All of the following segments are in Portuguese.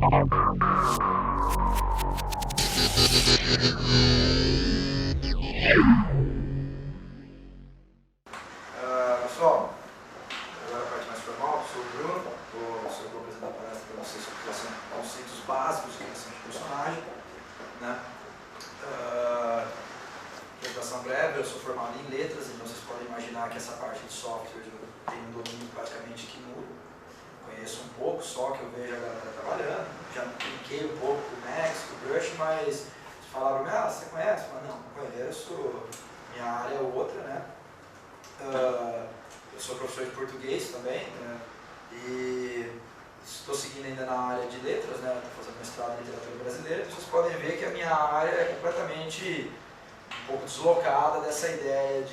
Pessoal, agora a parte mais formal, sou o Bruno, vou apresentar a palestra para vocês sobre criação de conceitos básicos de criação de personagem. Né? Apresentação breve, eu sou formado em letras, então vocês podem imaginar que essa parte de software eu tenho um domínio praticamente que nulo. Conheço um pouco só, que eu vejo a galera trabalhando, já brinquei um pouco com o Max, com o Brush, mas falaram, você conhece? Eu falei, não conheço, minha área é outra, né? Eu sou professor de português também, né? E estou seguindo ainda na área de letras, né? Estou fazendo mestrado em literatura brasileira, então vocês podem ver que a minha área é completamente um pouco deslocada dessa ideia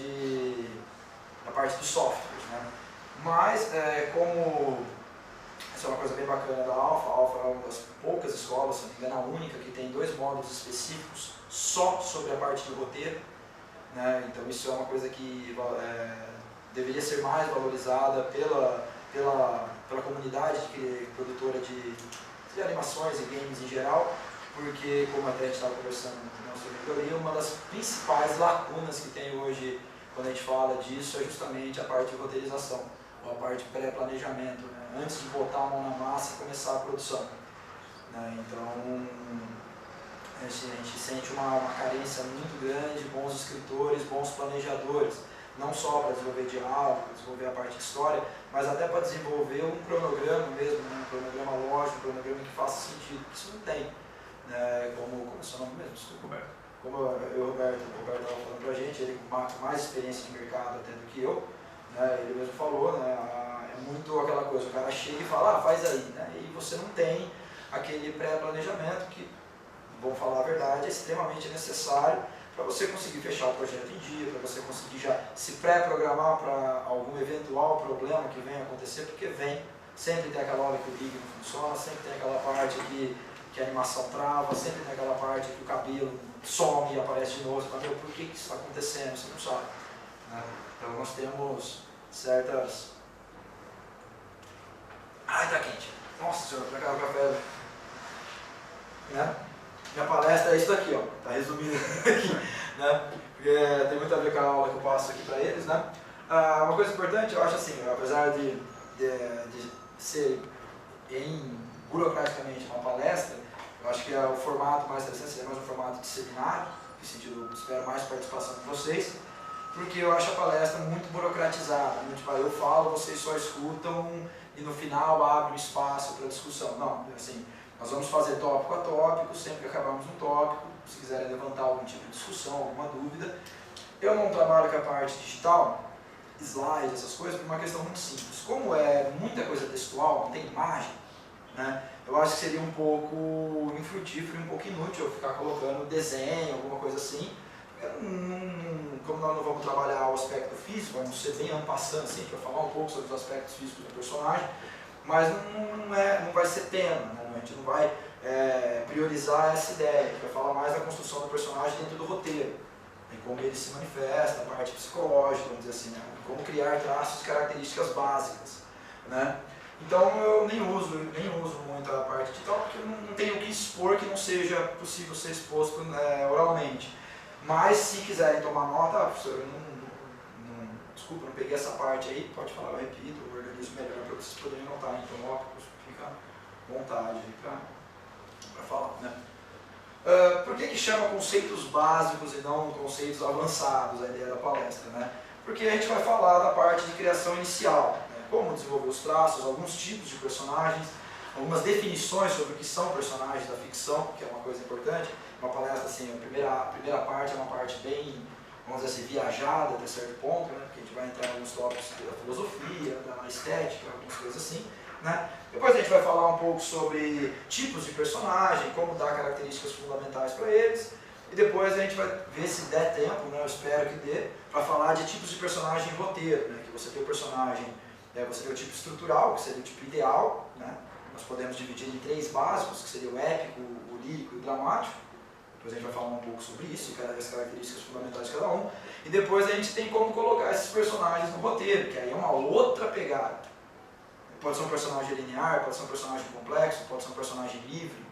da parte dos softwares, né? Mas, como essa é uma coisa bem bacana da Alpha, a Alpha é uma das poucas escolas, se não me engano, a única que tem 2 módulos específicos só sobre a parte do roteiro, né? Então isso é uma coisa que deveria ser mais valorizada pela comunidade produtora de animações e games em geral, porque, como até a gente estava conversando no nosso vídeo ali, uma das principais lacunas que tem hoje quando a gente fala disso é justamente a parte de roteirização, ou a parte de pré-planejamento, né? Antes de botar a mão na massa e começar a produção. Né? Então, a gente sente uma carência muito grande de bons escritores, bons planejadores, não só para desenvolver diálogo, para desenvolver a parte de história, mas até para desenvolver um cronograma mesmo, né? Um cronograma lógico, um cronograma que faça sentido. Isso não tem. Né? Como é seu nome mesmo? Roberto. Como o Roberto estava falando para a gente, ele com mais experiência de mercado até do que eu, né? Ele mesmo falou, né? É muito aquela coisa, o cara chega e fala, faz aí, né? E você não tem aquele pré-planejamento que, vamos falar a verdade, é extremamente necessário para você conseguir fechar o projeto em dia, para você conseguir já se pré-programar para algum eventual problema que venha acontecer, porque sempre tem aquela hora que o rig não funciona, sempre tem aquela parte que a animação trava, sempre tem aquela parte que o cabelo some e aparece de novo, você fala, por que isso está acontecendo? Você não sabe. Né? Então nós temos certas... Ai, tá quente. Nossa senhora, pra cá o café. Né? Minha palestra é isso daqui, ó. Tá resumindo aqui. Né? Porque tem muito a ver com a aula que eu passo aqui para eles. Né? Uma coisa importante, eu acho assim, apesar de ser burocraticamente uma palestra, eu acho que o formato mais interessante seria mais um formato de seminário, no sentido, espero mais participação de vocês, porque eu acho a palestra muito burocratizada, tipo, eu falo, vocês só escutam e no final abre um espaço para discussão. Não, assim, nós vamos fazer tópico a tópico, sempre que acabarmos um tópico, se quiserem levantar algum tipo de discussão, alguma dúvida. Eu não trabalho com a parte digital, slide, essas coisas, por uma questão muito simples. Como é muita coisa textual, não tem imagem, né? Eu acho que seria um pouco infrutífero e um pouco inútil eu ficar colocando desenho, alguma coisa assim. Como nós não vamos trabalhar o aspecto físico, vamos ser bem passando assim, para falar um pouco sobre os aspectos físicos do personagem, mas não vai ser tema, né? A gente não vai priorizar essa ideia, a gente vai falar mais da construção do personagem dentro do roteiro, né? Como ele se manifesta, a parte psicológica, vamos dizer assim, né? Como criar traços e características básicas. Né? Então eu nem uso muito a parte digital, porque eu não tenho o que expor que não seja possível ser exposto, né, oralmente. Mas se quiserem tomar nota, professor, desculpa, não peguei essa parte aí, pode falar, eu repito, eu organizo melhor para vocês poderem notar em tópicos, fica à vontade para falar. Né? Por que chama conceitos básicos e não conceitos avançados a ideia da palestra? Né? Porque a gente vai falar da parte de criação inicial. Como desenvolver os traços, alguns tipos de personagens, algumas definições sobre o que são personagens da ficção, que é uma coisa importante. Uma palestra, assim, a primeira parte é uma parte bem, vamos dizer assim, viajada até certo ponto, né? Porque a gente vai entrar em alguns tópicos da filosofia, da estética, algumas coisas assim. Né? Depois a gente vai falar um pouco sobre tipos de personagem, como dar características fundamentais para eles. E depois a gente vai ver se der tempo, né? Eu espero que dê, para falar de tipos de personagem em roteiro, né? Que você tem o personagem... você tem o tipo estrutural, que seria o tipo ideal, né? Nós podemos dividir em 3 básicos, que seria o épico, o lírico e o dramático. Depois a gente vai falar um pouco sobre isso, e as características fundamentais de cada um. E depois a gente tem como colocar esses personagens no roteiro, que aí é uma outra pegada. Pode ser um personagem linear, pode ser um personagem complexo, pode ser um personagem livre,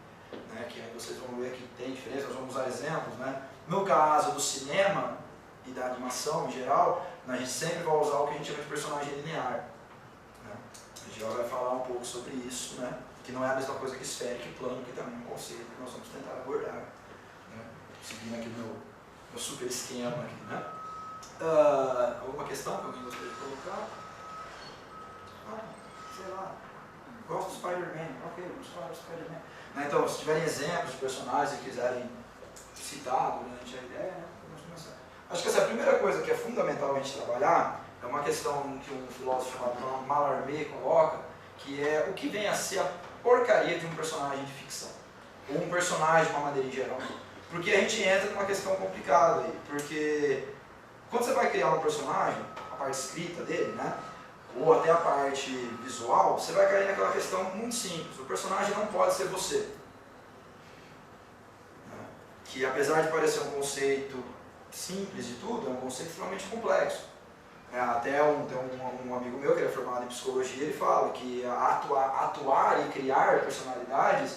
né, que aí vocês vão ver que tem diferença, nós vamos usar exemplos. Né? No caso do cinema e da animação em geral, a gente sempre vai usar o que a gente chama de personagem linear. Né? A gente já vai falar um pouco sobre isso, né? Que não é a mesma coisa que esférico e plano, que também é um conceito que nós vamos tentar abordar. Né? Seguindo aqui o meu super esquema. Aqui, né? Alguma questão que alguém gostaria de colocar? Sei lá, gosto do Spider-Man, ok, vamos falar do Spider-Man. Então, se tiverem exemplos de personagens que quiserem citar durante a ideia, né, vamos começar. Acho que essa é a primeira coisa que é fundamental a gente trabalhar, é uma questão que um filósofo chamado Mallarmé coloca, que é o que vem a ser a porcaria de um personagem de ficção, ou um personagem de uma maneira em geral. Porque a gente entra numa questão complicada aí, porque quando você vai criar um personagem, a parte escrita dele, né, ou até a parte visual, você vai cair naquela questão muito simples. O personagem não pode ser você. Né? Que apesar de parecer um conceito simples de tudo, é um conceito extremamente complexo. Até tem um amigo meu que é formado em psicologia, ele fala que atuar e criar personalidades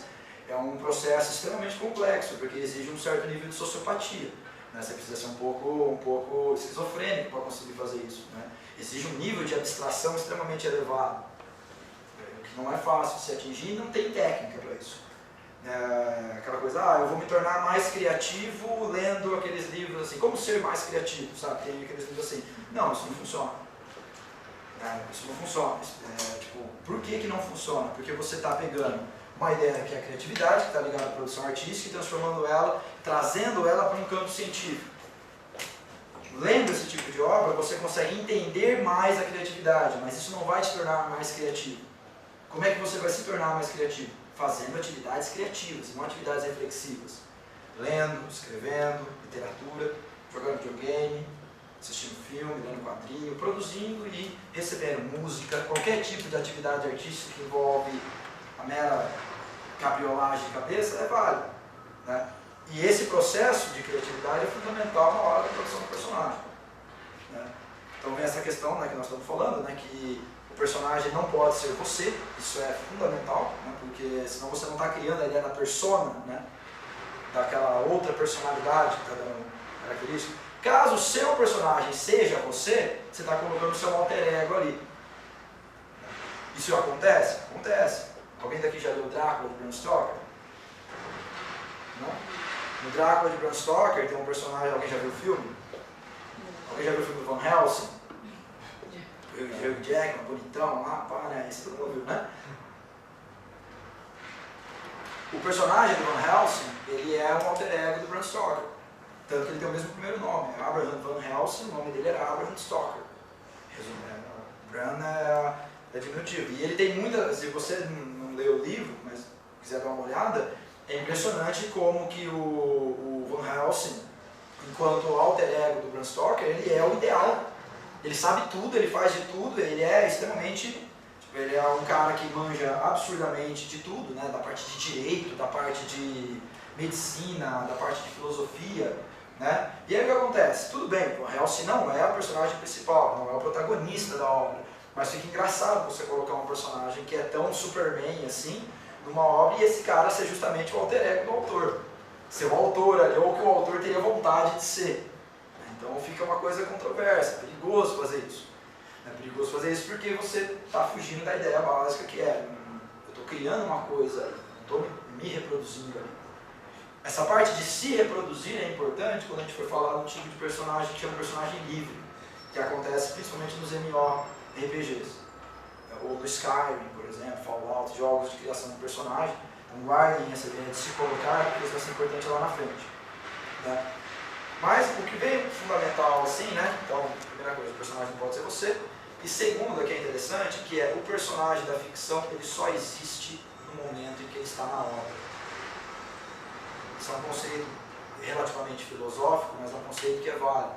é um processo extremamente complexo, porque exige um certo nível de sociopatia. Né? Você precisa ser um pouco esquizofrênico para conseguir fazer isso. Né? Exige um nível de abstração extremamente elevado, o que não é fácil de se atingir e não tem técnica para isso. Aquela coisa, eu vou me tornar mais criativo lendo aqueles livros assim, como ser mais criativo, sabe? Tem aqueles livros assim. Não, isso não funciona. Isso não funciona. Tipo, por que não funciona? Porque você está pegando uma ideia que é a criatividade, que está ligada à produção artística, e transformando ela, trazendo ela para um campo científico. Lendo esse tipo de obra, você consegue entender mais a criatividade, mas isso não vai te tornar mais criativo. Como é que você vai se tornar mais criativo? Fazendo atividades criativas, não atividades reflexivas. Lendo, escrevendo, literatura, jogando videogame, assistindo filme, lendo quadrinho, produzindo e recebendo música, qualquer tipo de atividade artística que envolve a mera cabriolagem de cabeça é válido. Né? E esse processo de criatividade é fundamental na hora da produção do personagem. Né? Então vem essa questão, né, que nós estamos falando, né, que o personagem não pode ser você, isso é fundamental, né, porque senão você não está criando a ideia da persona, né, daquela outra personalidade que está dando característica. Caso o seu personagem seja você, você está colocando o seu alter ego ali. Isso acontece? Acontece. Alguém daqui já leu o Drácula de Bram Stoker? Não? No Drácula de Bram Stoker tem um personagem, alguém já viu o filme? Alguém já viu o filme do Van Helsing? O Hugh Jackman, bonitão lá, pá, né? Esse todo mundo viu, né? O personagem do Van Helsing, ele é um alter ego do Bram Stoker. Tanto que ele tem o mesmo primeiro nome, é Abraham Van Helsing, o nome dele era Abraham Stoker. Resumindo, Bram é diminutivo. E ele tem muita, se você não leu o livro, mas quiser dar uma olhada, é impressionante como que o Van Helsing, enquanto alter ego do Bram Stoker, ele é o ideal. Ele sabe tudo, ele faz de tudo, ele é extremamente... Tipo, ele é um cara que manja absurdamente de tudo, né? Da parte de direito, da parte de medicina, da parte de filosofia, né? E aí o que acontece? Tudo bem, o Van Helsing não é o personagem principal, não é o protagonista da obra, mas fica engraçado você colocar um personagem que é tão Superman assim, numa obra, e esse cara ser justamente o alter ego do autor. Ser o autor ali, ou que o autor teria vontade de ser. Então fica uma coisa controversa, é perigoso fazer isso. É perigoso fazer isso porque você está fugindo da ideia básica que é, eu estou criando uma coisa ali, não estou me reproduzindo ali. Essa parte de se reproduzir é importante quando a gente for falar de um tipo de personagem que chama personagem livre, que acontece principalmente nos MMORPGs. Ou no Skyrim, por exemplo, Fallout, jogos de criação de personagem. Então guardem essa ideia de se colocar, porque isso vai ser importante lá na frente. Né? Mas o que vem fundamental assim, né? Então, primeira coisa, o personagem não pode ser você. E segunda, que é interessante, que é o personagem da ficção, ele só existe no momento em que ele está na obra. Isso é um conceito relativamente filosófico, mas é um conceito que é válido.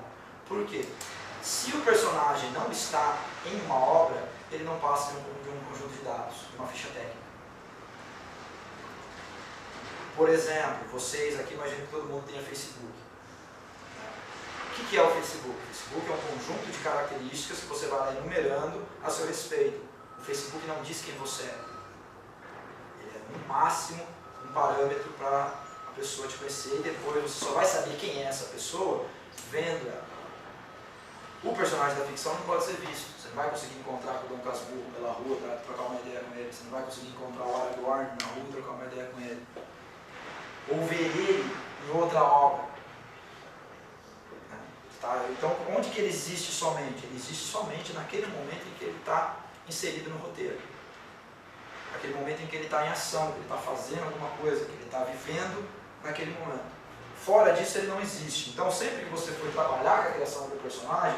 Por quê? Se o personagem não está em uma obra, ele não passa de um conjunto de dados, de uma ficha técnica. Por exemplo, vocês aqui, imagino que todo mundo tenha Facebook. O que é o Facebook? O Facebook é um conjunto de características que você vai lá enumerando a seu respeito. O Facebook não diz quem você é. Ele é, no máximo, um parâmetro para a pessoa te conhecer e depois você só vai saber quem é essa pessoa vendo ela. O personagem da ficção não pode ser visto. Você não vai conseguir encontrar com o Dom Casmurro pela rua para trocar uma ideia com ele. Você não vai conseguir encontrar o Aragorn na rua e trocar uma ideia com ele. Ou ver ele em outra obra. Tá? Então, onde que ele existe somente? Ele existe somente naquele momento em que ele está inserido no roteiro. Aquele momento em que ele está em ação, que ele está fazendo alguma coisa, que ele está vivendo naquele momento. Fora disso, ele não existe. Então, sempre que você for trabalhar com a criação do personagem,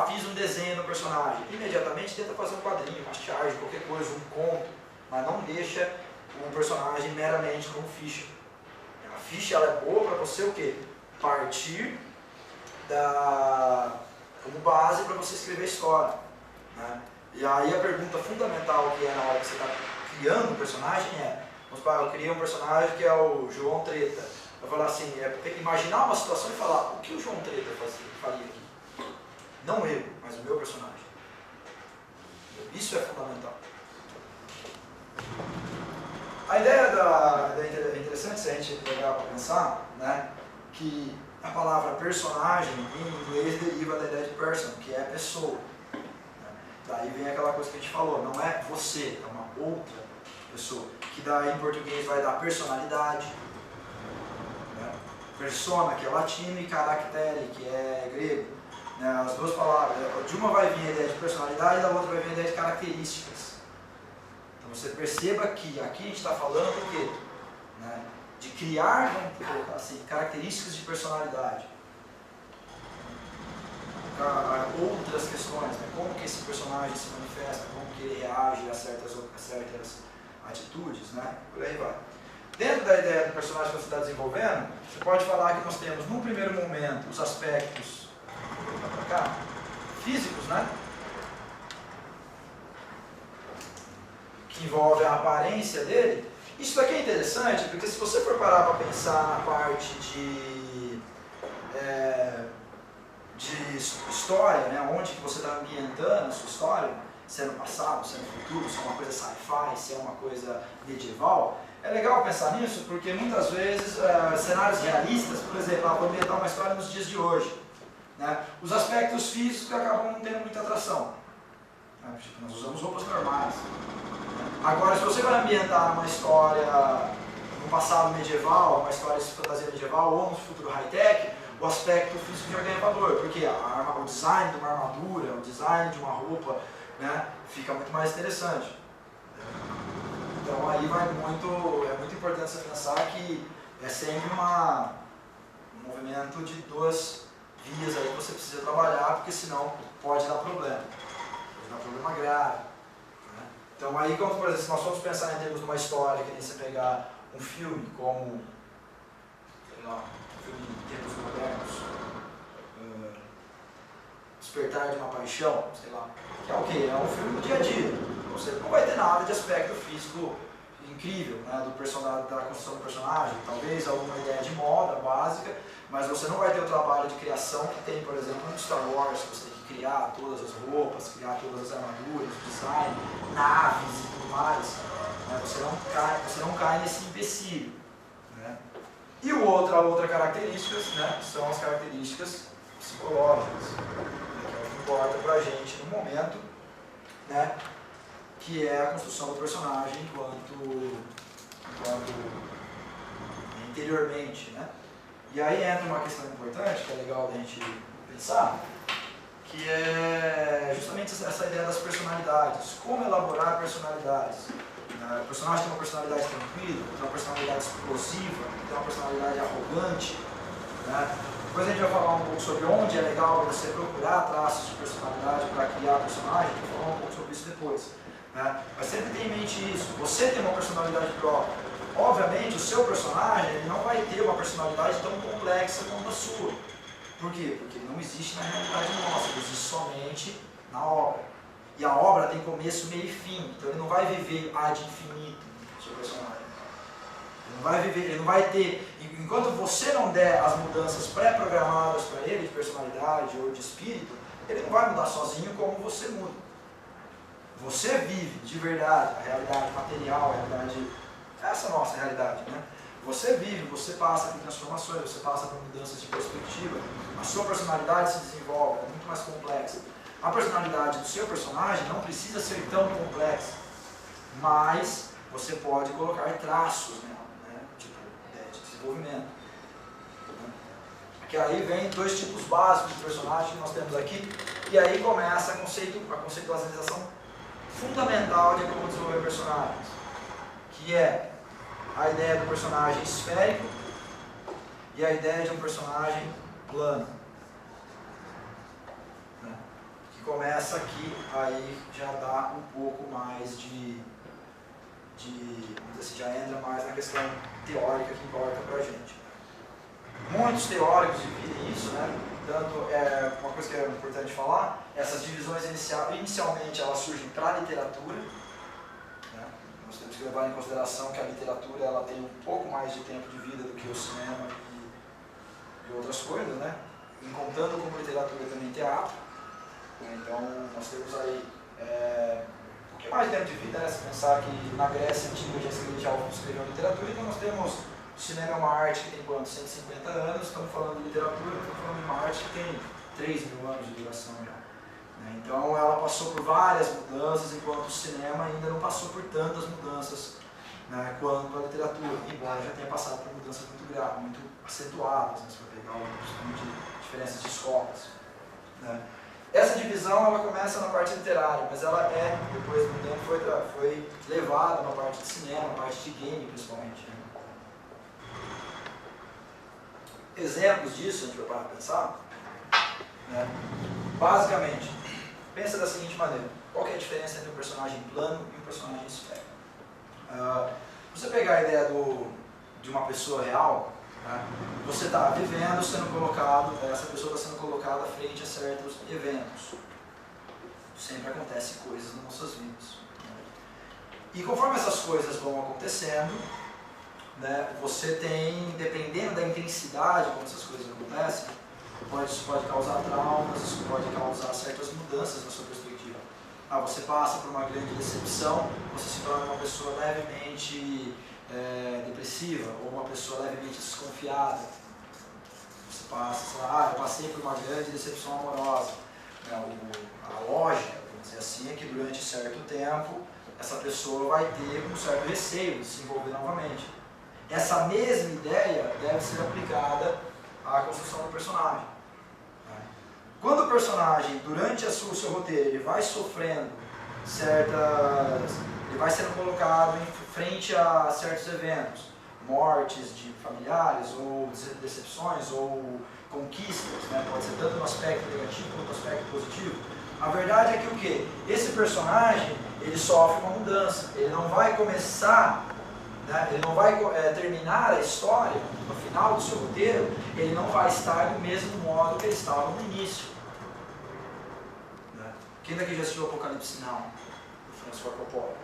fiz um desenho do personagem, imediatamente tenta fazer um quadrinho, uma charge, qualquer coisa, um conto, mas não deixa o personagem meramente como ficha. A ficha ela é boa para você o quê? Partir como base para você escrever a história. Né? E aí a pergunta fundamental que é na hora que você está criando um personagem vamos supor, eu criei um personagem que é o João Treta. Eu vou falar assim, tem que imaginar uma situação e falar o que o João Treta faria aqui. Não eu, mas o meu personagem. Isso é fundamental. A ideia é interessante se a gente pegar para pensar, né, que a palavra personagem em inglês deriva da ideia de person, que é pessoa. Daí vem aquela coisa que a gente falou, não é você, é uma outra pessoa. Que daí em português vai dar personalidade, né? Persona, que é latino, e caractere, que é grego. Né? As duas palavras, de uma vai vir a ideia de personalidade e da outra vai vir a ideia de características. Então você perceba que aqui a gente está falando do quê? Né? De criar, vamos colocar assim, características de personalidade. Outras questões, né? Como que esse personagem se manifesta, como que ele reage a certas atitudes, né? Por aí vai. Dentro da ideia do personagem que você está desenvolvendo, você pode falar que nós temos, no primeiro momento, os aspectos físicos, né? Que envolve a aparência dele. Isso daqui é interessante, porque se você for parar para pensar na parte de história, né, onde que você está ambientando a sua história, se é no passado, se é no futuro, se é uma coisa sci-fi, se é uma coisa medieval, é legal pensar nisso porque muitas vezes cenários realistas, por exemplo, vou ambientar uma história nos dias de hoje, né, os aspectos físicos acabam não tendo muita atração. Nós usamos roupas normais. Agora, se você vai ambientar uma história no passado medieval, uma história de fantasia medieval ou no futuro high-tech, o aspecto físico já ganha valor, porque o design de uma armadura, o design de uma roupa, né, fica muito mais interessante. Então aí é muito importante você pensar que é sempre um movimento de duas vias aí que você precisa trabalhar, porque senão pode dar problema. Pode dar problema grave. Né? Então aí, por exemplo, se nós formos pensar em termos de uma história, que nem você pegar um filme como, sei lá, em termos modernos, Despertar de uma Paixão, sei lá, que é o quê? É um filme do dia a dia. Você não vai ter nada de aspecto físico incrível, né, da construção do personagem, talvez alguma ideia de moda básica, mas você não vai ter o trabalho de criação que tem, por exemplo, no Star Wars, que você tem que criar todas as roupas, criar todas as armaduras, design, naves e tudo mais. Né, você não cai nesse empecilho. Né. E a outra característica, né, são as características psicológicas, né, que é o que importa para a gente no momento, né, que é a construção do personagem enquanto interiormente. Né. E aí entra uma questão importante, que é legal da gente pensar, que é justamente essa ideia das personalidades. Como elaborar personalidades? O personagem tem uma personalidade tranquila, tem uma personalidade explosiva, tem uma personalidade arrogante. Né? Depois a gente vai falar um pouco sobre onde é legal você procurar traços de personalidade para criar personagem, vou falar um pouco sobre isso depois. Né? Mas sempre tenha em mente isso, você tem uma personalidade própria. Obviamente o seu personagem ele não vai ter uma personalidade tão complexa quanto a sua. Por quê? Porque ele não existe na realidade nossa, ele existe somente na obra. E a obra tem começo, meio e fim, então ele não vai viver ad infinito, o seu personagem. Ele não vai ter, enquanto você não der as mudanças pré-programadas para ele, de personalidade ou de espírito, ele não vai mudar sozinho como você muda. você vive de verdade a realidade material, a realidade, essa nossa realidade, né? Você vive, você passa por transformações, você passa por mudanças de perspectiva, a sua personalidade se desenvolve, é muito mais complexa. A personalidade do seu personagem não precisa ser tão complexa, mas você pode colocar traços nela, né? Tipo, de desenvolvimento. Que aí vem dois tipos básicos de personagem que nós temos aqui, e aí começa a conceitualização fundamental de como desenvolver personagens, que é a ideia do personagem esférico e a ideia de um personagem plano. Né? Que começa aqui, aí já dá um pouco mais de já entra mais na questão teórica que importa pra gente. Muitos teóricos dividem isso, né? Tanto, uma coisa que é importante falar, essas divisões inicialmente elas surgem para a literatura, né? Nós temos que levar em consideração que a literatura ela tem um pouco mais de tempo de vida do que o cinema e outras coisas, né? E contando como literatura também teatro, né? Então nós temos aí um pouquinho mais de tempo de vida, né? Se pensar que na Grécia Antiga já escreveu literatura, então nós temos o cinema é uma arte que tem quanto? 150 anos, estamos falando de literatura, estamos falando de uma arte que tem 3.000 anos de duração já. Então ela passou por várias mudanças, enquanto o cinema ainda não passou por tantas mudanças, né, quanto a literatura, embora já tenha passado por mudanças muito graves, muito acentuadas, né, se for pegar principalmente diferenças de escolas. Né. Essa divisão ela começa na parte literária, mas ela depois do tempo, foi levada na parte de cinema, na parte de game principalmente. Né. Exemplos disso, a gente vai parar para pensar, né? Basicamente, pensa da seguinte maneira, qual que é a diferença entre um personagem plano e um personagem esférico? Você pegar a ideia de uma pessoa real, né? Você está vivendo, sendo colocado, essa pessoa está sendo colocada frente a certos eventos. Sempre acontecem coisas nas nossas vidas. Né? E conforme essas coisas vão acontecendo, né, você tem, dependendo da intensidade como essas coisas acontecem, isso pode causar traumas, isso pode causar certas mudanças na sua perspectiva. Você passa por uma grande decepção, você se torna uma pessoa levemente depressiva, ou uma pessoa levemente desconfiada. Você passa, sei lá, eu passei por uma grande decepção amorosa. A lógica, vamos dizer assim, é que durante certo tempo, essa pessoa vai ter um certo receio de se envolver novamente. Essa mesma ideia deve ser aplicada à construção do personagem. Quando o personagem, durante o seu roteiro, ele vai sofrendo ele vai sendo colocado em frente a certos eventos, mortes de familiares, ou decepções, ou conquistas, né? Pode ser tanto no aspecto negativo quanto no aspecto positivo. A verdade é que o quê? Esse personagem, ele sofre uma mudança, ele não vai começar... Ele não vai terminar a história, no final do seu roteiro, ele não vai estar do mesmo modo que ele estava no início. Né? Quem daqui já assistiu o Apocalipse Now, do Francis Ford Coppola?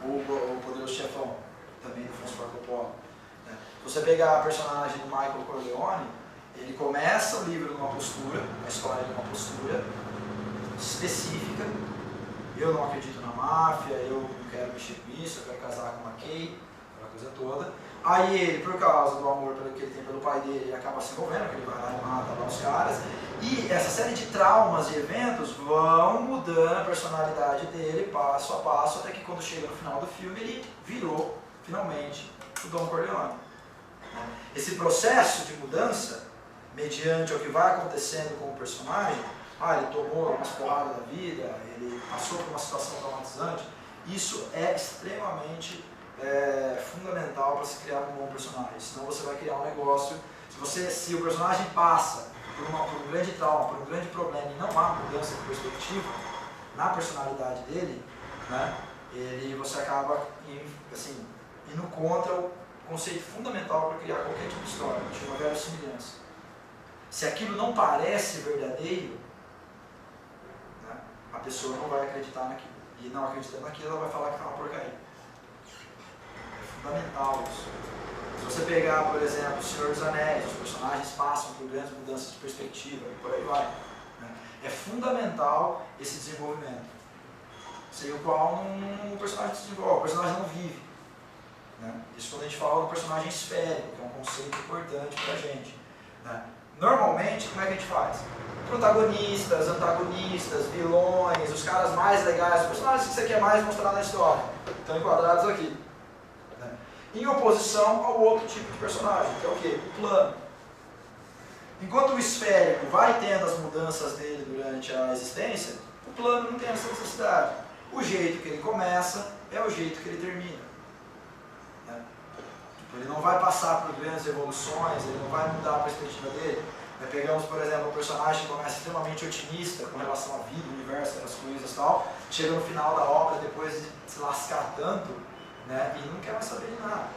O Poderoso Chefão, também do Francis Ford Coppola. Né? Se você pegar a personagem do Michael Corleone, ele começa o livro numa postura, a história de uma postura específica. Eu não acredito na máfia, eu não quero mexer com isso, eu quero casar com uma Kay, aquela coisa toda. Aí ele, por causa do amor que ele tem pelo pai dele, ele acaba se envolvendo, porque ele vai lá e mata lá os caras. E essa série de traumas e eventos vão mudando a personalidade dele passo a passo, até que quando chega no final do filme, ele virou, finalmente, o Don Corleone. Esse processo de mudança, mediante o que vai acontecendo com o personagem, ele tomou umas porradas da vida, ele passou por uma situação traumatizante, isso é extremamente fundamental para se criar um bom personagem. Senão você vai criar um negócio, se o personagem passa por um grande trauma, por um grande problema e não há mudança de perspectiva na personalidade dele, né, você acaba indo contra o conceito fundamental para criar qualquer tipo de história, que chama verossimilhança. Se aquilo não parece verdadeiro, a pessoa não vai acreditar naquilo. E não acreditando naquilo, ela vai falar que está uma porcaria. É fundamental isso. Se você pegar, por exemplo, O Senhor dos Anéis, os personagens passam por grandes mudanças de perspectiva e por aí vai. Né? É fundamental esse desenvolvimento, sem o qual o personagem se desenvolve, o personagem não vive. Né? Isso quando a gente fala do personagem esférico, que é um conceito importante para a gente. Né? Normalmente, como é que a gente faz? Protagonistas, antagonistas, vilões, os caras mais legais, os personagens que você quer mais mostrar na história, estão enquadrados aqui. Né? Em oposição ao outro tipo de personagem, que é o quê? O plano. Enquanto o esférico vai tendo as mudanças dele durante a existência, o plano não tem essa necessidade. O jeito que ele começa é o jeito que ele termina. Né? Ele não vai passar por grandes evoluções, ele não vai mudar a perspectiva dele. Pegamos, por exemplo, um personagem que começa extremamente otimista com relação à vida, o universo, as coisas e tal, chega no final da obra, depois de se lascar tanto, né, e não quer mais saber de nada.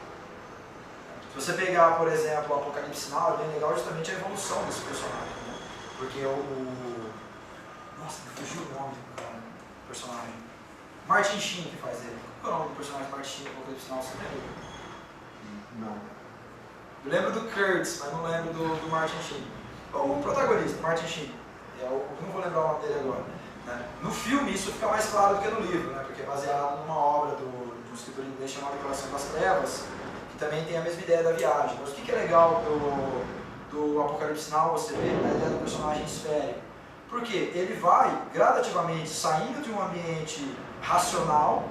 Se você pegar, por exemplo, o Apocalipse Now, é bem legal justamente a evolução desse personagem. Né? Porque nossa, me fugiu o nome do personagem. Martin Sheen que faz ele. Qual é o nome do personagem Martin Sheen do Apocalipse Now? Você lembra? Não. Eu lembro do Kurtz, mas não lembro do Martin Sheen. O protagonista, Martin Sheen, não vou lembrar o nome dele agora. Né? No filme isso fica mais claro do que no livro, né? Porque é baseado numa obra de um escritor inglês chamado Coração das Trevas, que também tem a mesma ideia da viagem. Mas o que é legal do Apocalipse Now, você vê, a ideia do personagem esférico? Porque ele vai gradativamente saindo de um ambiente racional,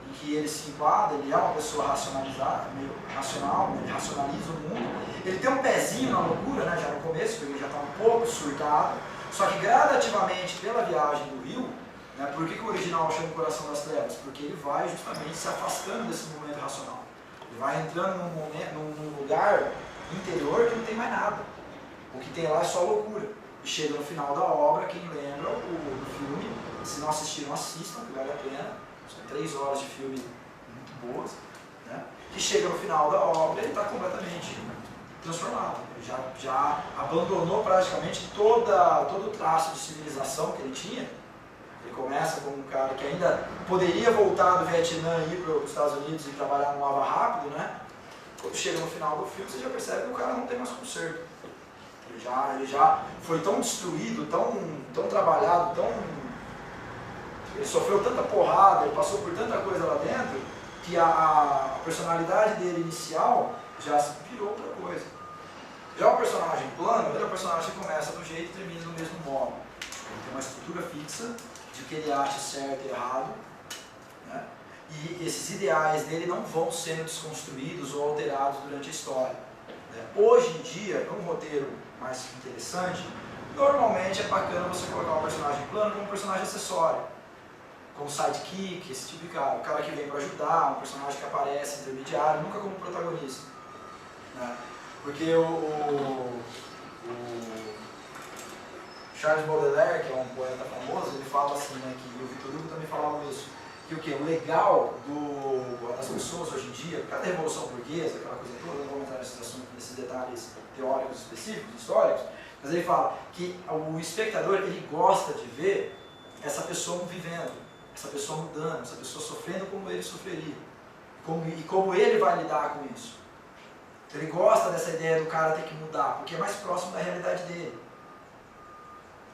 em que ele se enquadra, ele é uma pessoa racionalizada, meio racional, ele racionaliza o mundo. Ele tem um pezinho na loucura, né, já no começo, porque ele já está um pouco surtado, só que gradativamente pela viagem do rio, né, por que o original chama Coração das Trevas? Porque ele vai justamente se afastando desse momento racional. Ele vai entrando num lugar interior que não tem mais nada. O que tem lá é só loucura. E chega no final da obra, quem lembra do filme, se não assistiram, assistam, que vale a pena. São 3 horas de filme muito boas, né? Que chega no final da obra e ele está completamente transformado. Ele já abandonou praticamente todo o traço de civilização que ele tinha. Ele começa como um cara que ainda poderia voltar do Vietnã e ir para os Estados Unidos e trabalhar no Lava Rápido, né? Quando chega no final do filme, você já percebe que o cara não tem mais conserto. Ele já foi tão destruído, tão trabalhado, ele sofreu tanta porrada, ele passou por tanta coisa lá dentro, que a personalidade dele inicial já virou outra coisa. Já o personagem plano, ele é o personagem que começa do jeito e termina do mesmo modo. Ele tem uma estrutura fixa de que ele acha certo e errado, né? E esses ideais dele não vão sendo desconstruídos ou alterados durante a história. Né? Hoje em dia, num roteiro mais interessante, normalmente é bacana você colocar um personagem plano como um personagem acessório, como sidekick, esse tipo de cara, o cara que vem para ajudar, um personagem que aparece intermediário, nunca como protagonista. Né? Porque o Charles Baudelaire, que é um poeta famoso, ele fala assim, né, que o Victor Hugo também falava isso, que o que? O legal das pessoas hoje em dia, cada revolução burguesa, aquela coisa toda, não vou entrar nesses detalhes teóricos específicos, históricos, mas ele fala que o espectador, ele gosta de ver essa pessoa vivendo, essa pessoa mudando, essa pessoa sofrendo como ele sofreria, e como ele vai lidar com isso. Ele gosta dessa ideia do cara ter que mudar, porque é mais próximo da realidade dele.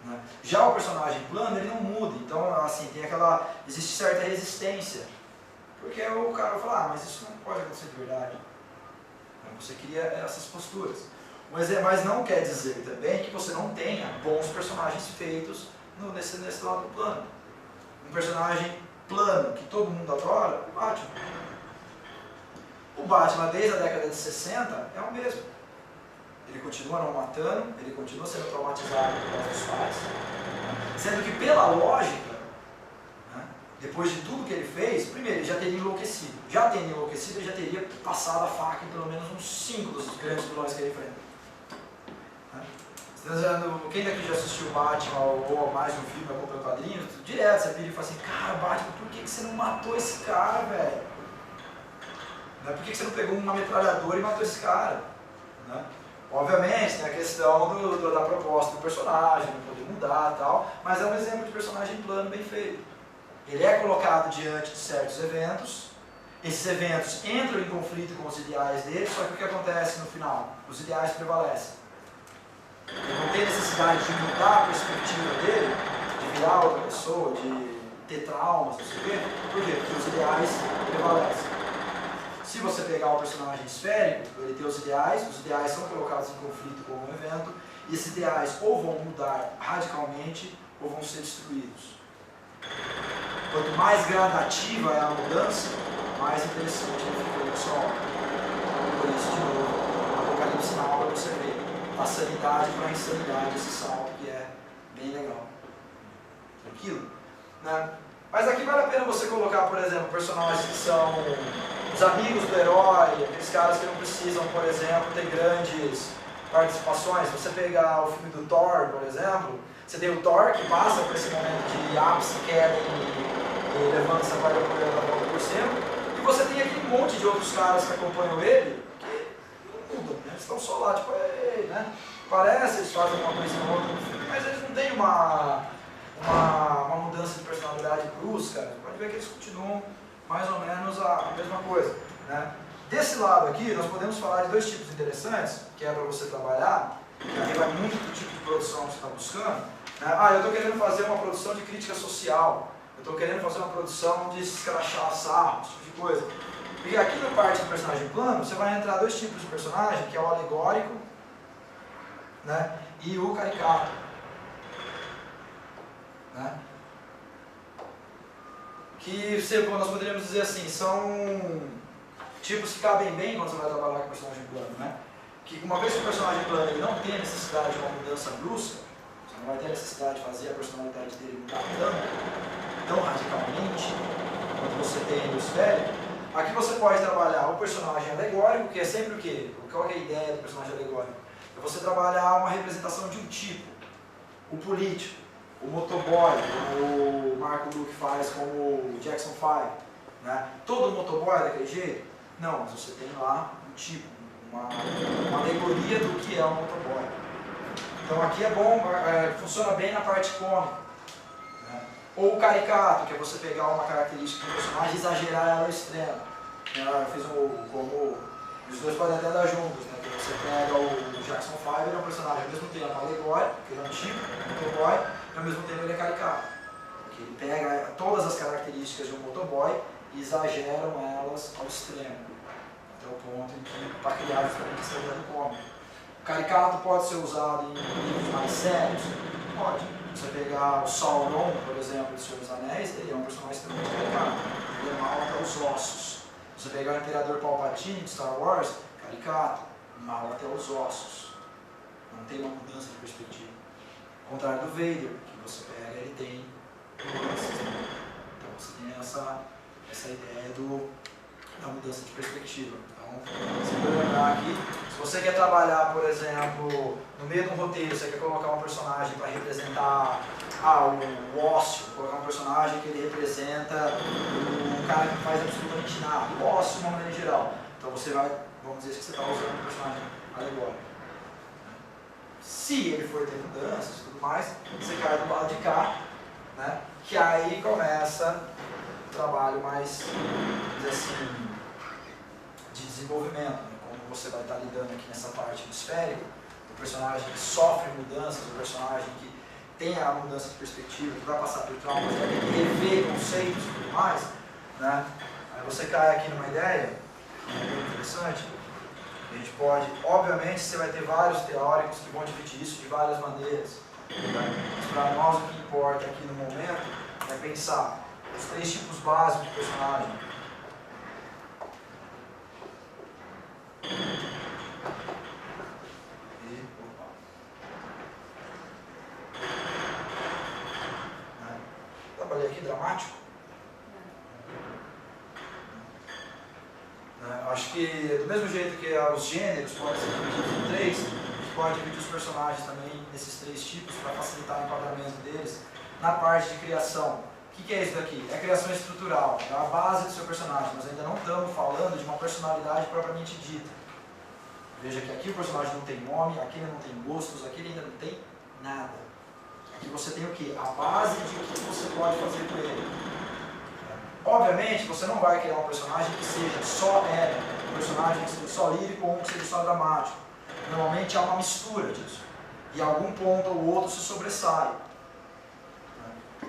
Né? Já o personagem plano, ele não muda, então assim, existe certa resistência, porque o cara vai falar, mas isso não pode acontecer de verdade. Você cria essas posturas. Mas não quer dizer também que você não tenha bons personagens feitos nesse lado do plano. Um personagem plano que todo mundo adora, o Batman. O Batman, desde a década de 60, é o mesmo. Ele continua não matando, ele continua sendo traumatizado pelos seus pais. Sendo que, pela lógica, né, depois de tudo que ele fez, primeiro, ele já teria enlouquecido. Já tendo enlouquecido, ele já teria passado a faca em pelo menos uns 5 dos grandes vilões que ele enfrenta. Quem daqui já assistiu Batman ou mais um filme acompanhando quadrinhos, direto você pede e fala assim, cara, Batman, por que você não matou esse cara, velho? Por que você não pegou uma metralhadora e matou esse cara? Né? Obviamente, tem a questão da proposta do personagem, não poder mudar e tal, mas é um exemplo de personagem plano bem feito. Ele é colocado diante de certos eventos, esses eventos entram em conflito com os ideais dele, só que o que acontece no final? Os ideais prevalecem. Ele não tem necessidade de mudar a perspectiva dele, de virar outra pessoa, de ter traumas, não sei o quê. Por quê? Porque os ideais prevalecem. Se você pegar o personagem esférico, ele tem os ideais são colocados em conflito com o evento, e esses ideais ou vão mudar radicalmente ou vão ser destruídos. Quanto mais gradativa é a mudança, mais interessante ele fica na sua obra. Por isso, de novo, Apocalipse na obra você vê a sanidade para a insanidade, esse salto que é bem legal. Tranquilo? Né? Mas aqui vale a pena você colocar, por exemplo, personagens que são os amigos do herói, aqueles caras que não precisam, por exemplo, ter grandes participações. Se você pegar o filme do Thor, por exemplo, você tem o Thor que passa por esse momento de ápice, queda e levanta essa guarda por cima, e você tem aquele monte de outros caras que acompanham ele, que não mudam, né? Eles estão só lá, tipo, ei, né? Parece, eles fazem uma coisa ou outra no filme, mas eles não têm uma mudança de personalidade brusca. Você pode ver que eles continuam mais ou menos a mesma coisa, né? Desse lado aqui, nós podemos falar de dois tipos interessantes, que é para você trabalhar, que aí vai muito do tipo de produção que você está buscando, né? Ah, eu estou querendo fazer uma produção de crítica social, eu estou querendo fazer uma produção de escrachar sarro, esse tipo de coisa. Porque aqui na parte do personagem plano, você vai entrar dois tipos de personagem, que é o alegórico, né, e o caricato. Né? Que nós poderíamos dizer assim, são tipos que cabem bem quando você vai trabalhar com o personagem plano, né? Que uma vez que o personagem plano ele não tem a necessidade de uma mudança brusca, você não vai ter a necessidade de fazer a personalidade dele mudar tão radicalmente quanto você tem no esférico. Aqui você pode trabalhar o personagem alegórico, que é sempre o quê? Qual que é a ideia do personagem alegórico? É você trabalhar uma representação de um tipo, o político, o motoboy, como o Marco Luke faz como o Jackson 5, né? Todo motoboy é daquele jeito? Não, mas você tem lá um tipo, uma alegoria do que é um motoboy. Então aqui é bom, funciona bem na parte cômica. Né? Ou o caricato, que é você pegar uma característica do personagem e exagerar ela ao extremo. Eu fiz como os dois podem até andar juntos, né? Que você pega o Jackson 5, ele é um personagem ao mesmo tempo alegórico, que ele é um tipo, um motoboy, e ao mesmo tempo ele é caricato. Porque ele pega todas as características de um motoboy e exageram elas ao extremo. Até o ponto em que, para criar justamente essa ideia do cômico. O caricato pode ser usado em livros mais sérios? Pode. Você pegar o Sauron, por exemplo, de Senhor dos Anéis, ele é um personagem extremamente caricato. Ele é mal até os ossos. Você pegar o Imperador Palpatine de Star Wars, caricato, mal até os ossos. Não tem uma mudança de perspectiva. Ao contrário do Vader, que você pega, ele tem nuances. Né? Então você tem essa ideia da mudança de perspectiva. Então, você pode lembrar aqui, se você quer trabalhar, por exemplo, no meio de um roteiro, você quer colocar um personagem para representar o ócio, colocar um personagem que ele representa um cara que não faz absolutamente nada, o ócio de uma maneira geral. Então você vai, vamos dizer que você está usando um personagem alegórico. Se ele for ter mudanças e tudo mais, você cai do lado de cá, né? Que aí começa o trabalho mais, vamos dizer assim, de desenvolvimento, né? Como você vai estar lidando aqui nessa parte do esférico, o personagem que sofre mudanças, o personagem que tem a mudança de perspectiva, que vai passar por traumas, vai ter que rever conceitos e tudo mais, né? Aí você cai aqui numa ideia, que é bem interessante. A gente pode, obviamente, você vai ter vários teóricos que vão dividir isso de várias maneiras. Né? Mas para nós o que importa aqui no momento é pensar os três tipos básicos de personagem. Trabalhei aqui dramático. Acho que do mesmo jeito que os gêneros podem ser divididos em três, a gente pode dividir os personagens também nesses três tipos para facilitar o enquadramento deles na parte de criação. O que é isso daqui? É a criação estrutural, é a base do seu personagem. Nós ainda não estamos falando de uma personalidade propriamente dita. Veja que aqui o personagem não tem nome, aqui ele não tem gostos, aqui ele ainda não tem nada. Aqui você tem o quê? A base de o que você pode fazer com ele. Obviamente, você não vai criar um personagem que seja só um personagem que seja só lírico ou um que seja só dramático. Normalmente há uma mistura disso. e algum ponto ou outro se sobressai.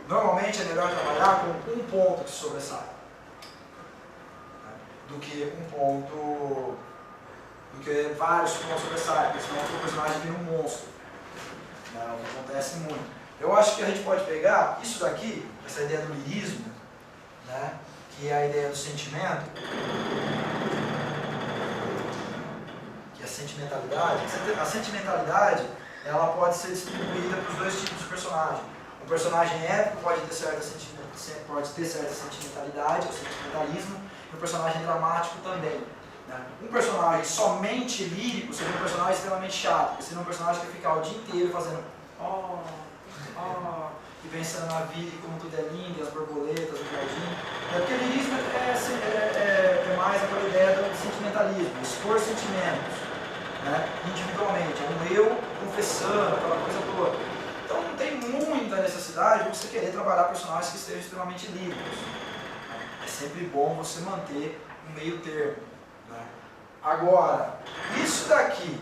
Normalmente é melhor trabalhar com um ponto que se sobressai do que um ponto, do que vários pontos sobressaem, porque senão o personagem vira um monstro. É o que acontece muito. Eu acho que a gente pode pegar isso daqui, essa ideia do lirismo, né, que é a ideia do sentimento, que é a sentimentalidade. A sentimentalidade, ela pode ser distribuída para os dois tipos de personagem. Um personagem épico pode ter certa sentimentalidade, ou sentimentalismo, e um personagem dramático também. Né? Um personagem somente lírico seria um personagem extremamente chato, seria um personagem que fica o dia inteiro fazendo e pensando na vida e como tudo é lindo, as borboletas, o jardim. Porque o lirismo é mais aquela ideia do sentimentalismo, expor sentimentos, né? Individualmente, é um eu confessando, aquela coisa toda. Então não tem muita necessidade de você querer trabalhar personagens que estejam extremamente líricos. É sempre bom você manter um meio termo. Né? Agora, isso daqui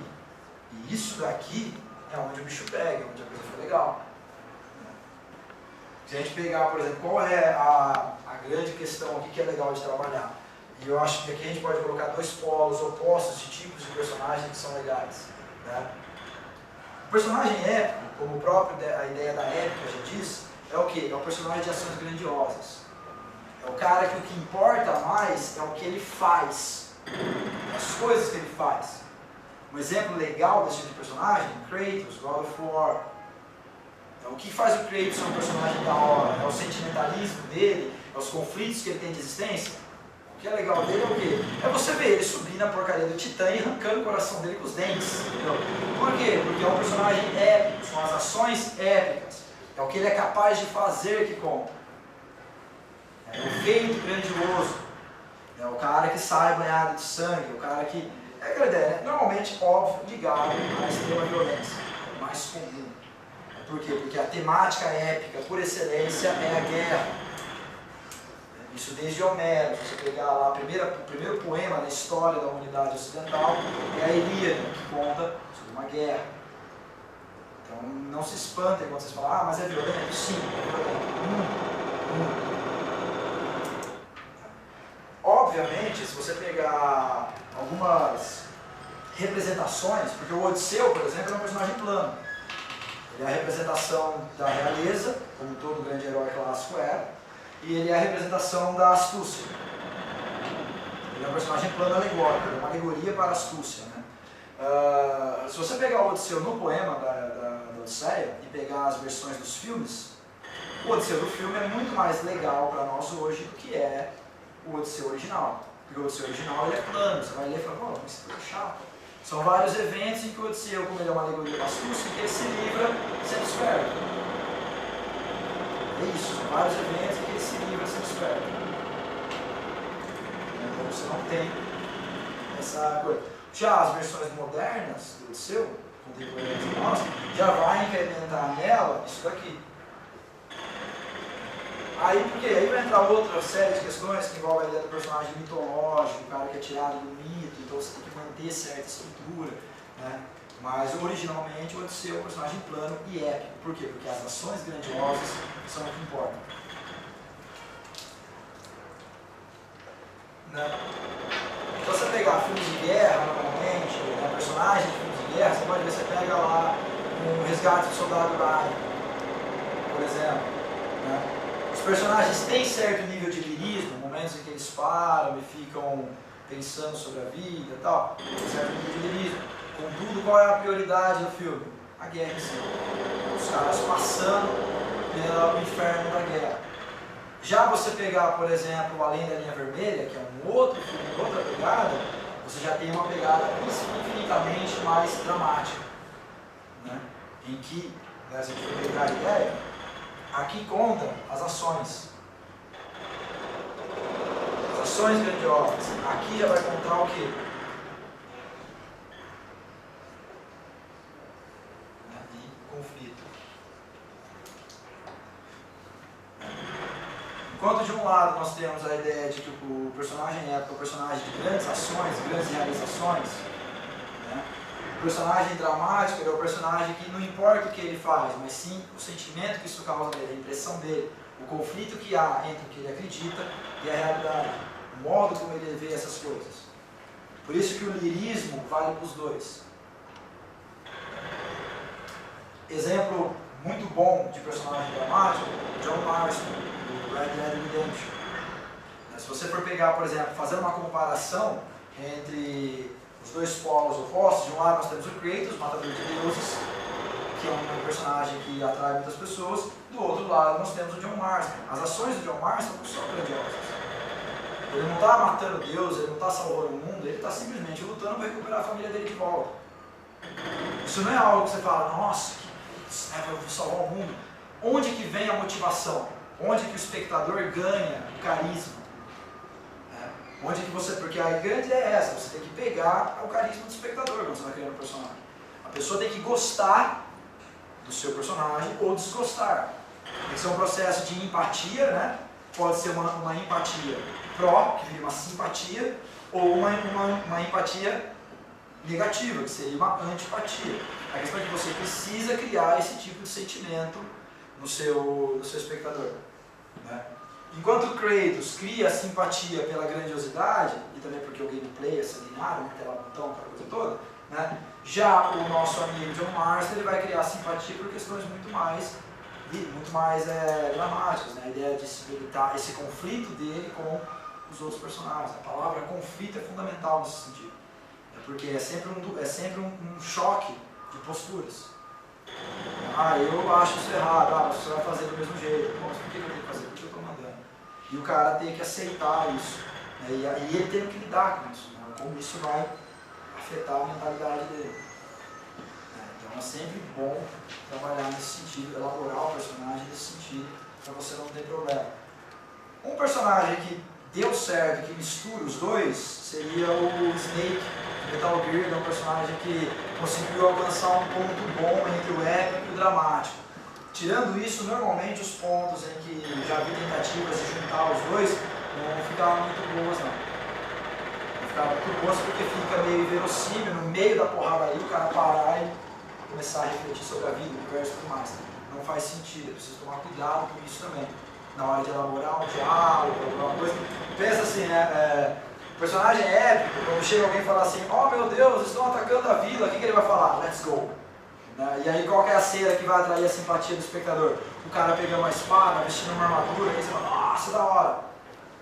e isso daqui é onde o bicho pega, onde a coisa foi legal. Se a gente pegar, por exemplo, qual é a grande questão aqui que é legal de trabalhar? E eu acho que aqui a gente pode colocar dois polos opostos de tipos de personagens que são legais. Né? O personagem épico, como a ideia da épica já diz, é o quê? É o personagem de ações grandiosas. É o cara que o que importa mais é o que ele faz, as coisas que ele faz. Um exemplo legal desse tipo de personagem, Kratos, God of War. Então, o que faz o Kratos ser um personagem da hora? É o sentimentalismo dele? É os conflitos que ele tem de existência? O que é legal dele é o quê? É você ver ele subir na porcaria do Titã e arrancando o coração dele com os dentes. Entendeu? Por quê? Porque é um personagem épico, são as ações épicas. É o que ele é capaz de fazer que conta. É o feito grandioso. É o cara que sai banhado de sangue, o cara que... É aquela ideia, né? Normalmente, óbvio, ligado à extrema violência. É o mais comum. Por quê? Porque a temática épica, por excelência, é a guerra. Isso desde Homero. Se você pegar lá o primeiro poema da história da humanidade ocidental, é a Ilíada, que conta sobre uma guerra. Então, não se espantem quando vocês falam, mas é violento? Sim, é violento. Obviamente, se você pegar algumas representações, porque o Odisseu, por exemplo, é um personagem plano. Ele é a representação da realeza, como todo grande herói clássico era, e ele é a representação da astúcia. Ele é um personagem plano alegórico, ele é uma alegoria para a astúcia. Né? Se você pegar o Odisseu no poema da Odisseia e pegar as versões dos filmes, o Odisseu do filme é muito mais legal para nós hoje do que é o Odisseu original. Porque o Odisseu original ele é plano, você vai ler e fala, pô, mas isso é chato. São vários eventos em que o Odisseu, como ele é uma alegoria da astúcia, ele se livra sendo esperto. É isso, são vários eventos em que ele se livra sendo esperto. Então você não tem essa coisa. Já as versões modernas do Odisseu, contemporâneas de nós, já vai incrementar nela isso daqui. Aí, porque aí vai entrar outra série de questões que envolvem a ideia do personagem mitológico, o cara que é tirado do mito, então você tem que manter certa estrutura, né? Mas originalmente o Odisseu é um personagem plano e épico. Por quê? Porque as ações grandiosas são o que importam. Né? Então você pegar filmes de guerra, normalmente, né, personagens de filmes de guerra, você pode ver, você pega lá um Resgate do Soldado Ryan, por exemplo. Né? Os personagens têm certo nível de lirismo, momentos em que eles param e ficam pensando sobre a vida e tal, tem certo nível de lirismo. Contudo, qual é a prioridade do filme? A guerra em si. Os caras passando pelo inferno da guerra. Já você pegar, por exemplo, Além da Linha Vermelha, que é um outro filme, outra pegada, você já tem uma pegada infinitamente mais dramática. Né? Em que, né, se a gente for pegar a ideia, aqui conta as ações. As ações grandiosas. Aqui já vai contar o quê? E conflito. Enquanto de um lado nós temos a ideia de que o personagem épico é um personagem de grandes ações, grandes realizações, né? personagem dramático ele é o personagem que não importa o que ele faz, mas sim o sentimento que isso causa nele, a impressão dele, o conflito que há entre o que ele acredita e a realidade, o modo como ele vê essas coisas. Por isso que o lirismo vale para os dois. Exemplo muito bom de personagem dramático, John Marston, do Red Dead Redemption. Se você for pegar, por exemplo, fazer uma comparação entre os dois polos opostos, de um lado nós temos o Kratos, matador de deuses, que é um personagem que atrai muitas pessoas, do outro lado nós temos o John Marston. As ações do John Marston não são grandiosas. Ele não está matando Deus, ele não está salvando o mundo, ele está simplesmente lutando para recuperar a família dele de volta. Isso não é algo que você fala, nossa, eu vou salvar o mundo. Onde que vem a motivação? Onde que o espectador ganha o carisma? Onde que você, porque a grande ideia é essa, você tem que pegar o carisma do espectador quando você vai criando um personagem. A pessoa tem que gostar do seu personagem ou desgostar. Tem que ser um processo de empatia, né? Pode ser uma empatia pró, que vira uma simpatia, ou uma empatia negativa, que seria uma antipatia. A questão é que você precisa criar esse tipo de sentimento no seu espectador, né? Enquanto o Kratos cria a simpatia pela grandiosidade, e também porque o gameplay é sanguinário, tela botão, aquela coisa toda, né? Já o nosso amigo John Marston ele vai criar simpatia por questões muito mais dramáticas, né? A ideia de experimentar esse conflito dele com os outros personagens. A palavra conflito é fundamental nesse sentido, porque é sempre um choque de posturas. Eu acho isso errado, você vai fazer do mesmo jeito. Mas por que eu tenho que fazer? Porque eu estou mandando. E o cara tem que aceitar isso, né? E ele tem que lidar com isso, né? Como isso vai afetar a mentalidade dele. Então é sempre bom trabalhar nesse sentido, elaborar o personagem nesse sentido, para você não ter problema. Um personagem que deu certo, que mistura os dois, seria o Snake, de Metal Gear, que é um personagem que conseguiu alcançar um ponto bom entre o épico e o dramático. Tirando isso, normalmente os pontos em que já vi tentativas de juntar os dois não ficavam muito boas, não. Não ficavam muito boas porque fica meio inverossímil, no meio da porrada aí, o cara parar e começar a refletir sobre a vida, o universo e tudo mais. Não faz sentido, é preciso tomar cuidado com isso também. Na hora de elaborar um diálogo, alguma coisa. Pensa assim, né? O personagem é épico, quando chega alguém e fala assim, oh meu Deus, estão atacando a vila, o que ele vai falar? Let's go. E aí qual que é a cena que vai atrair a simpatia do espectador? O cara pegando uma espada, vestindo uma armadura, aí você fala, nossa, da hora.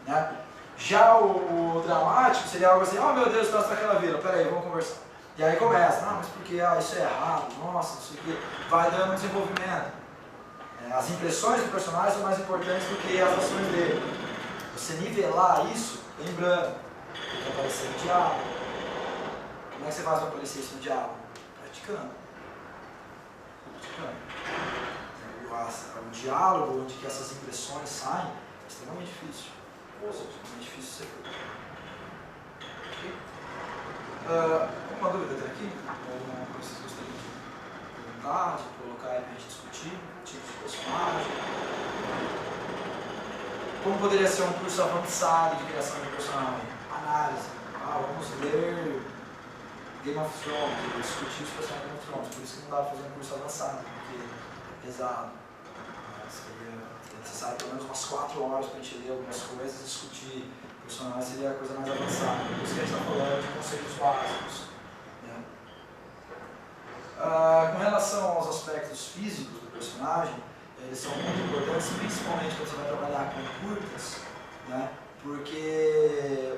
Né? Já o dramático seria algo assim, oh meu Deus, estão atacando a vila, peraí, vamos conversar. E aí começa, não, mas por que? Isso é errado, nossa, isso aqui. Vai dando um desenvolvimento. As impressões do personagem são mais importantes do que as ações dele. Você nivelar isso, lembrando, tem que aparecer no diálogo. Como é que você faz para aparecer isso no diálogo? Praticando. O diálogo onde que essas impressões saem é extremamente difícil. Extremamente difícil ser feito. Alguma dúvida até aqui? Alguma coisa que vocês gostariam de perguntar, de colocar aí para a gente discutir? Tipo de personagem? Como poderia ser um curso avançado de criação de personagem? Análise. Vamos ler Game of Thrones, discutir os personagens de Game of Thrones. Por isso que não dá para fazer um curso avançado, porque é pesado. Seria necessário pelo menos umas 4 horas para a gente ler algumas coisas e discutir personagens, seria a coisa mais avançada. Por isso que a gente está falando de conceitos básicos. Né? Com relação aos aspectos físicos do personagem, eles são muito importantes, principalmente quando você vai trabalhar com curtas, né? Porque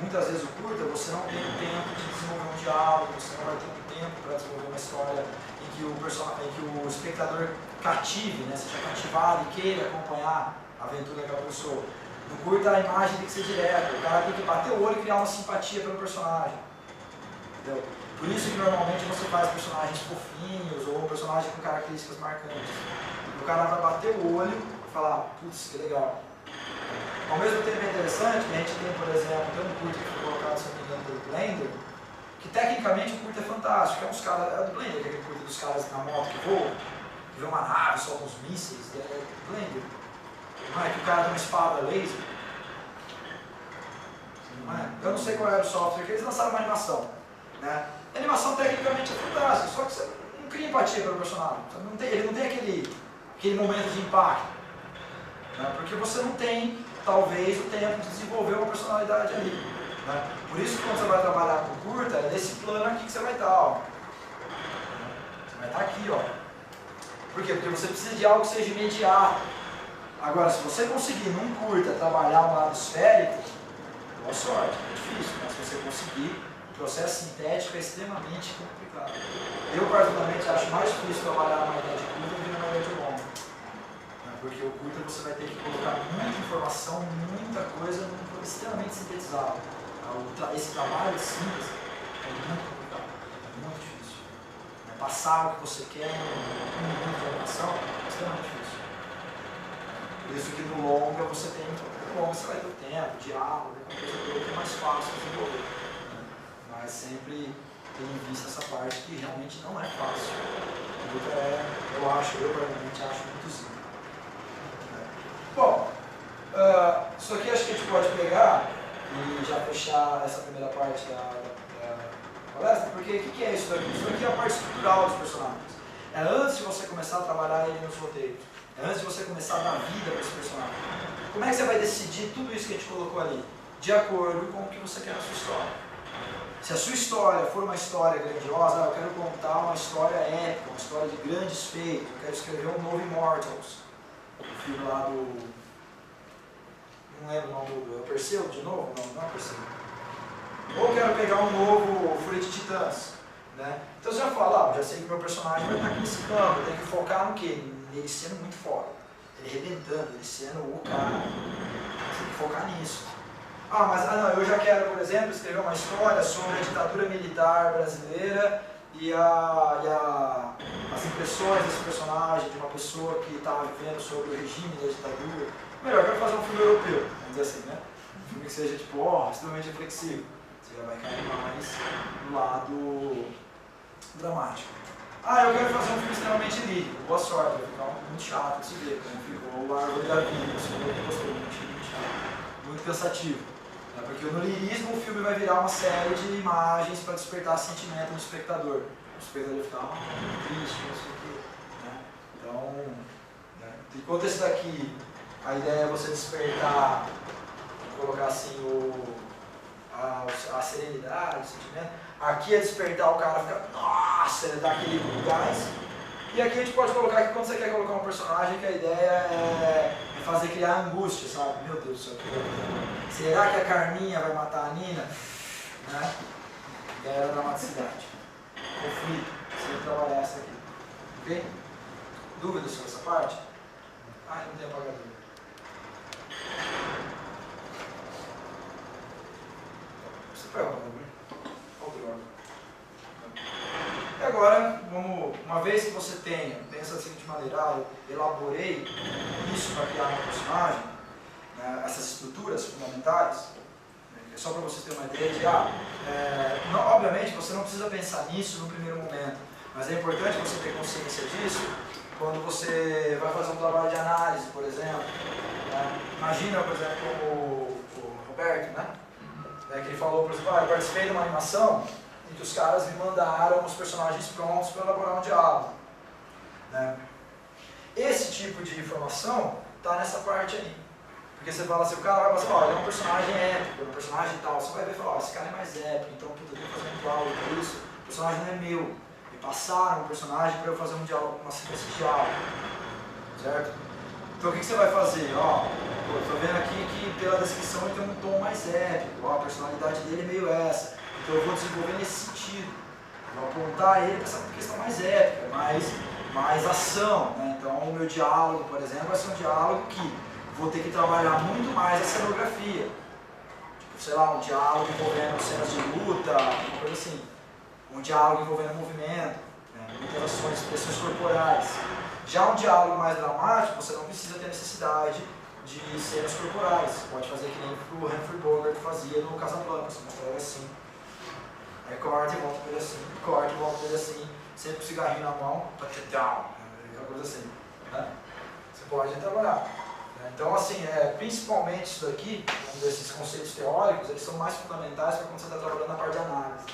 muitas vezes o curta você não tem tempo de desenvolver um diálogo, você não vai ter tempo para desenvolver uma história em que o espectador cative, né? Seja cativado e queira acompanhar a aventura daquela pessoa. No curta a imagem tem que ser direta, o cara tem que bater o olho e criar uma simpatia pelo personagem. Entendeu? Por isso que normalmente você faz personagens fofinhos ou um personagem com características marcantes. O cara vai bater o olho e falar, putz, que legal. Ao mesmo tempo é interessante que a gente tem, por exemplo, um curta que foi colocado, se não me engano, pelo Blender, que tecnicamente o curta é fantástico. É do Blender, que é aquele curta dos caras na moto que voam, que vê uma nave, solta uns mísseis, é do Blender. Não é que o cara tem uma espada laser? Não é? Eu não sei qual era o software, que eles lançaram uma animação, né? A animação tecnicamente é fantástica, só que você não cria empatia pelo personagem. Ele não tem aquele momento de impacto. Né? Porque você não tem, talvez, o tempo de desenvolver uma personalidade ali. Né? Por isso que quando você vai trabalhar com curta, é nesse plano aqui que você vai estar. Ó. Você vai estar aqui, ó. Por quê? Porque você precisa de algo que seja imediato. Agora, se você conseguir num curta trabalhar um lado esférico, boa sorte, é difícil, mas se você conseguir, o processo sintético é extremamente complicado. Eu, particularmente, acho mais difícil trabalhar numa ideia de curta do que numa ideia de longa. Porque o curta você vai ter que colocar muita informação, muita coisa, num plano extremamente sintetizado. Esse trabalho de síntese é muito complicado, é muito difícil. Passar o que você quer num minuto de animação é extremamente difícil. Por isso que no longa você tem, no longa você vai ter o tempo, o diálogo, uma coisa que é mais fácil de desenvolver. Mas sempre tem em vista essa parte que realmente não é fácil. Eu particularmente acho muito simples. Bom, isso aqui acho que a gente pode pegar e já fechar essa primeira parte da palestra, porque o que é isso daqui? Isso daqui é a parte estrutural dos personagens. É antes de você começar a trabalhar ele nos roteiros. É antes de você começar a dar vida para esse personagem. Como é que você vai decidir tudo isso que a gente colocou ali? De acordo com o que você quer na sua história. Se a sua história for uma história grandiosa, eu quero contar uma história épica, uma história de grandes feitos, eu quero escrever um novo Immortals. O filme lá do... não lembro o nome do... É o Perseu de novo? Não é o Perseu. Ou quero pegar um novo Fúria de Titãs. Né? Então você já fala, já sei que meu personagem vai estar aqui nesse campo, eu tenho que focar no quê? Ele sendo muito foda. Ele arrebentando, ele sendo o cara. Você tem que focar nisso. Eu já quero, por exemplo, escrever uma história sobre a ditadura militar brasileira e as impressões desse personagem, de uma pessoa que estava vivendo sobre o regime da ditadura. Melhor, eu quero fazer um filme europeu, vamos dizer assim, né? Um filme que seja, tipo, extremamente reflexivo. Você já vai cair mais no lado dramático. Eu quero fazer um filme extremamente lírico. Boa sorte, vai ficar muito chato de se ver, como ficou o Árvore da Vida, você gostou, muito chato, muito cansativo. Porque no lirismo o filme vai virar uma série de imagens para despertar sentimento no espectador. O espectador fica triste, não sei o quê. Né? Então, enquanto esse daqui, a ideia é você despertar, colocar assim a serenidade, o sentimento. Aqui é despertar, o cara fica, nossa, ele dá aquele gás. E aqui a gente pode colocar que quando você quer colocar um personagem, que a ideia é fazer criar angústia, sabe? Meu Deus do céu, será que a Carminha vai matar a Nina? Né? Ideia da dramaticidade. Conflito, você trabalhar essa aqui. Ok? Dúvidas sobre essa parte? Não tem apagador. Você foi apagador? E agora, uma vez que você pensa da seguinte maneira, eu elaborei isso para criar um personagem, né, essas estruturas fundamentais, só para vocês terem uma ideia de, obviamente você não precisa pensar nisso no primeiro momento, mas é importante você ter consciência disso quando você vai fazer um trabalho de análise, por exemplo. Imagina, por exemplo, como o Roberto, né? Que ele falou, por exemplo, eu participei de uma animação em que os caras me mandaram os personagens prontos para elaborar um diálogo. Né? Esse tipo de informação está nessa parte aí. Porque você fala assim, o cara vai passar, ele é um personagem épico, um personagem tal, você vai ver e falar, esse cara é mais épico, então eu tenho que fazer um diálogo por isso, o personagem não é meu. Me passaram um personagem para eu fazer um diálogo, uma sequência de diálogo. Certo? Então o que você vai fazer? Estou vendo aqui que pela descrição ele tem um tom mais épico, a personalidade dele é meio essa. Então eu vou desenvolver nesse sentido. Vou apontar ele para essa questão mais épica, mais ação. Né? Então o meu diálogo, por exemplo, vai ser um diálogo que vou ter que trabalhar muito mais a cenografia. Tipo, sei lá, um diálogo envolvendo cenas de luta, uma coisa assim. Um diálogo envolvendo movimento, muitas ações, expressões corporais. Já um diálogo mais dramático, você não precisa ter necessidade de cenas corporais. Você pode fazer que nem o Humphrey Bogart fazia no Casablanca, você mostra ele assim. Aí corta e volta para ele assim, corta e volta para ele assim, sempre com o cigarrinho na mão, aquela coisa assim. Né? Você pode trabalhar. Então, assim, principalmente isso daqui, esses conceitos teóricos, eles são mais fundamentais para quando você está trabalhando na parte de análise.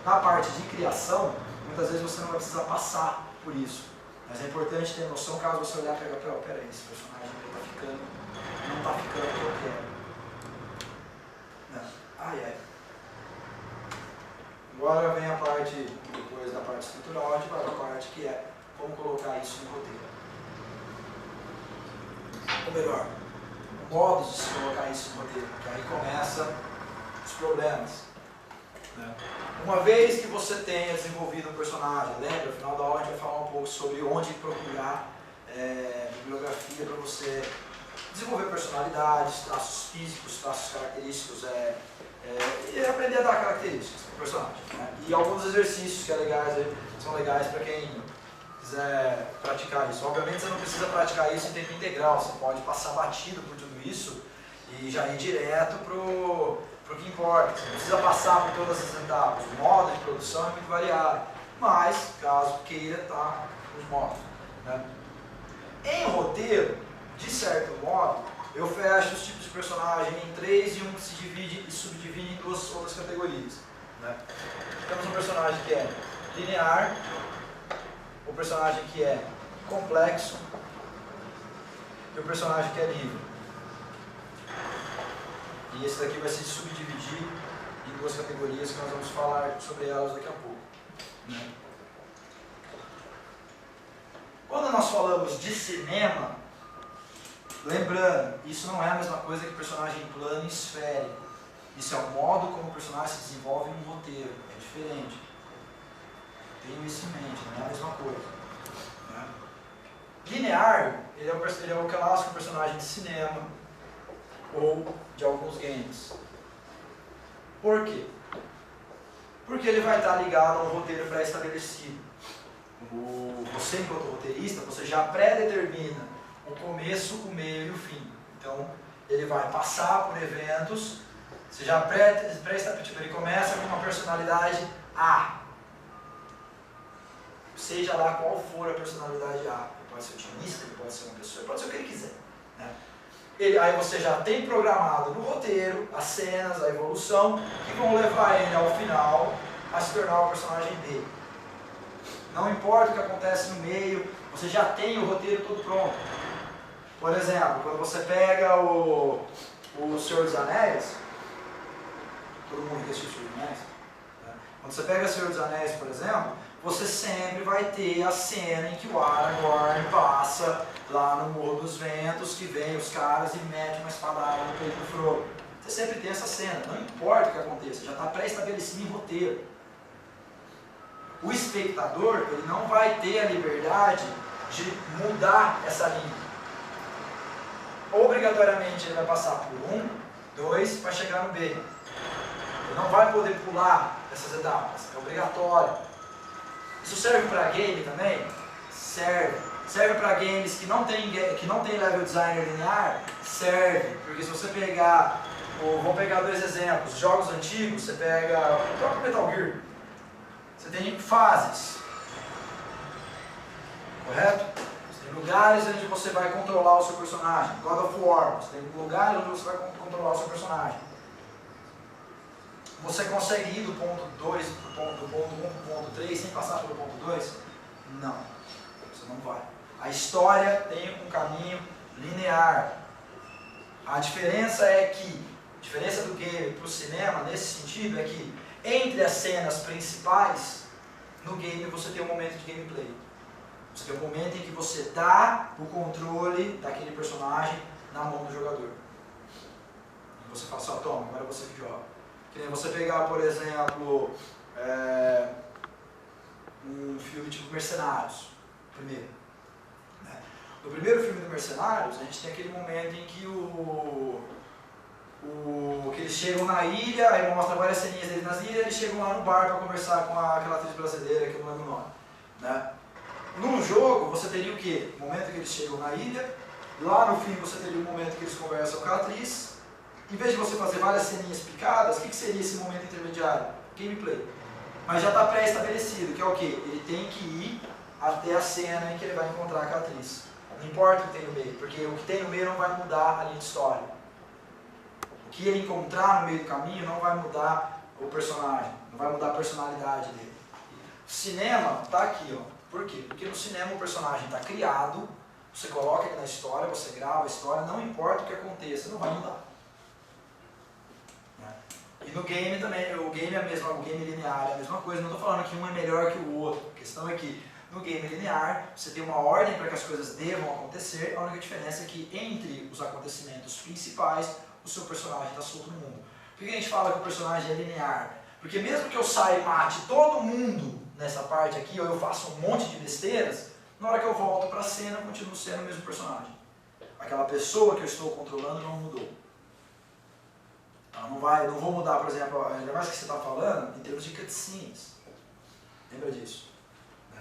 Na parte de criação, muitas vezes você não vai precisar passar por isso. Mas é importante ter noção, caso você olhar e pegar, peraí, esse personagem está ficando, não está ficando o que eu quero. Não. Agora vem a parte, depois da parte estrutural, a gente vai para a parte que é como colocar isso no roteiro. Ou melhor, modos de se colocar isso no roteiro, que aí começa os problemas. Né? Uma vez que você tenha desenvolvido um personagem, lembra, no final da aula a gente vai falar um pouco sobre onde procurar bibliografia para você desenvolver personalidades, traços físicos, traços característicos, e aprender a dar características para o personagem. Né? E alguns exercícios que são legais para quem quiser praticar isso. Obviamente você não precisa praticar isso em tempo integral, você pode passar batido por tudo isso e já ir direto para o que importa. Você não precisa passar por todas as etapas. O modo de produção é muito variado, mas caso queira, tá os modos. Né? Em roteiro, de certo modo, eu fecho os tipos de personagem em 3 e um que se divide e subdivide em 2 outras categorias. Né? Temos um personagem que é linear, o personagem que é complexo e o personagem que é livre. E esse daqui vai se subdividir em 2 categorias que nós vamos falar sobre elas daqui a pouco. Né? Quando nós falamos de cinema, lembrando, isso não é a mesma coisa que personagem plano e esférico. Isso é o modo como o personagem se desenvolve em um roteiro. É diferente. Tenho isso em mente, não é a mesma coisa. Né? Linear, ele é o clássico personagem de cinema ou de alguns games. Por quê? Porque ele vai estar ligado a um roteiro pré-estabelecido. Você, enquanto roteirista, você já pré-determina o começo, o meio e o fim. Então, ele vai passar por eventos, você já pré-estabelecido, ele começa com uma personalidade A. Seja lá qual for a personalidade A. Ele pode ser otimista, ele pode ser uma pessoa, ele pode ser o que ele quiser. Né? Aí você já tem programado no roteiro as cenas, a evolução, que vão levar ele ao final a se tornar o personagem B. Não importa o que acontece no meio, você já tem o roteiro todo pronto. Por exemplo, quando você pega o Senhor dos Anéis, todo mundo que assistiu o Senhor dos Anéis, né? Quando você pega o Senhor dos Anéis, por exemplo, você sempre vai ter a cena em que o Aragorn passa lá no Morro dos Ventos, que vem os caras e mete uma espadada no peito do Frodo. Você sempre tem essa cena, não importa o que aconteça, já está pré-estabelecido em roteiro. O espectador, ele não vai ter a liberdade de mudar essa linha. Obrigatoriamente ele vai passar por 1, 2, para chegar no B. Ele não vai poder pular essas etapas, é obrigatório. Isso serve para game também? Serve. Serve para games que não tem level designer linear? Serve. Porque se você pegar, vamos pegar 2 exemplos, jogos antigos, você pega o próprio Metal Gear. Você tem fases. Correto? Você tem lugares onde você vai controlar o seu personagem. God of War, você tem lugares onde você vai controlar o seu personagem. Você consegue ir do ponto 2, do ponto 1 para o ponto 3 sem passar pelo ponto 2? Não, você não vai. A história tem um caminho linear. A diferença é que, a diferença do game para o cinema, nesse sentido, é que entre as cenas principais, no game você tem um momento de gameplay. Você tem um momento em que você dá o controle daquele personagem na mão do jogador. E você fala só, toma, agora é você que joga. Que nem você pegar, por exemplo, um filme tipo Mercenários, primeiro. Né? No primeiro filme do Mercenários, a gente tem aquele momento em que que eles chegam na ilha, aí mostra várias ceninhas deles nas ilhas, eles chegam lá no bar para conversar com aquela atriz brasileira que eu não lembro o nome. Né? Num jogo, você teria o quê? O momento que eles chegam na ilha, lá no fim você teria o momento que eles conversam com a atriz. Em vez de você fazer várias ceninhas picadas, o que seria esse momento intermediário? Gameplay. Mas já está pré-estabelecido, que é o quê? Ele tem que ir até a cena em que ele vai encontrar com a atriz. Não importa o que tem no meio, porque o que tem no meio não vai mudar a linha de história. O que ele encontrar no meio do caminho não vai mudar o personagem, não vai mudar a personalidade dele. O cinema está aqui, ó. Por quê? Porque no cinema o personagem está criado, você coloca ele na história, você grava a história, não importa o que aconteça, não vai mudar. E no game também, o game é a mesma, o game linear é a mesma coisa, não estou falando que um é melhor que o outro, a questão é que no game linear você tem uma ordem para que as coisas devam acontecer, a única diferença é que entre os acontecimentos principais, o seu personagem está solto no mundo. Por que a gente fala que o personagem é linear? Porque mesmo que eu saia e mate todo mundo nessa parte aqui, ou eu faça um monte de besteiras, na hora que eu volto para a cena, eu continuo sendo o mesmo personagem. Aquela pessoa que eu estou controlando não mudou. Ela não vou mudar, por exemplo, ainda mais que você está falando, em termos de cutscenes. Lembra disso?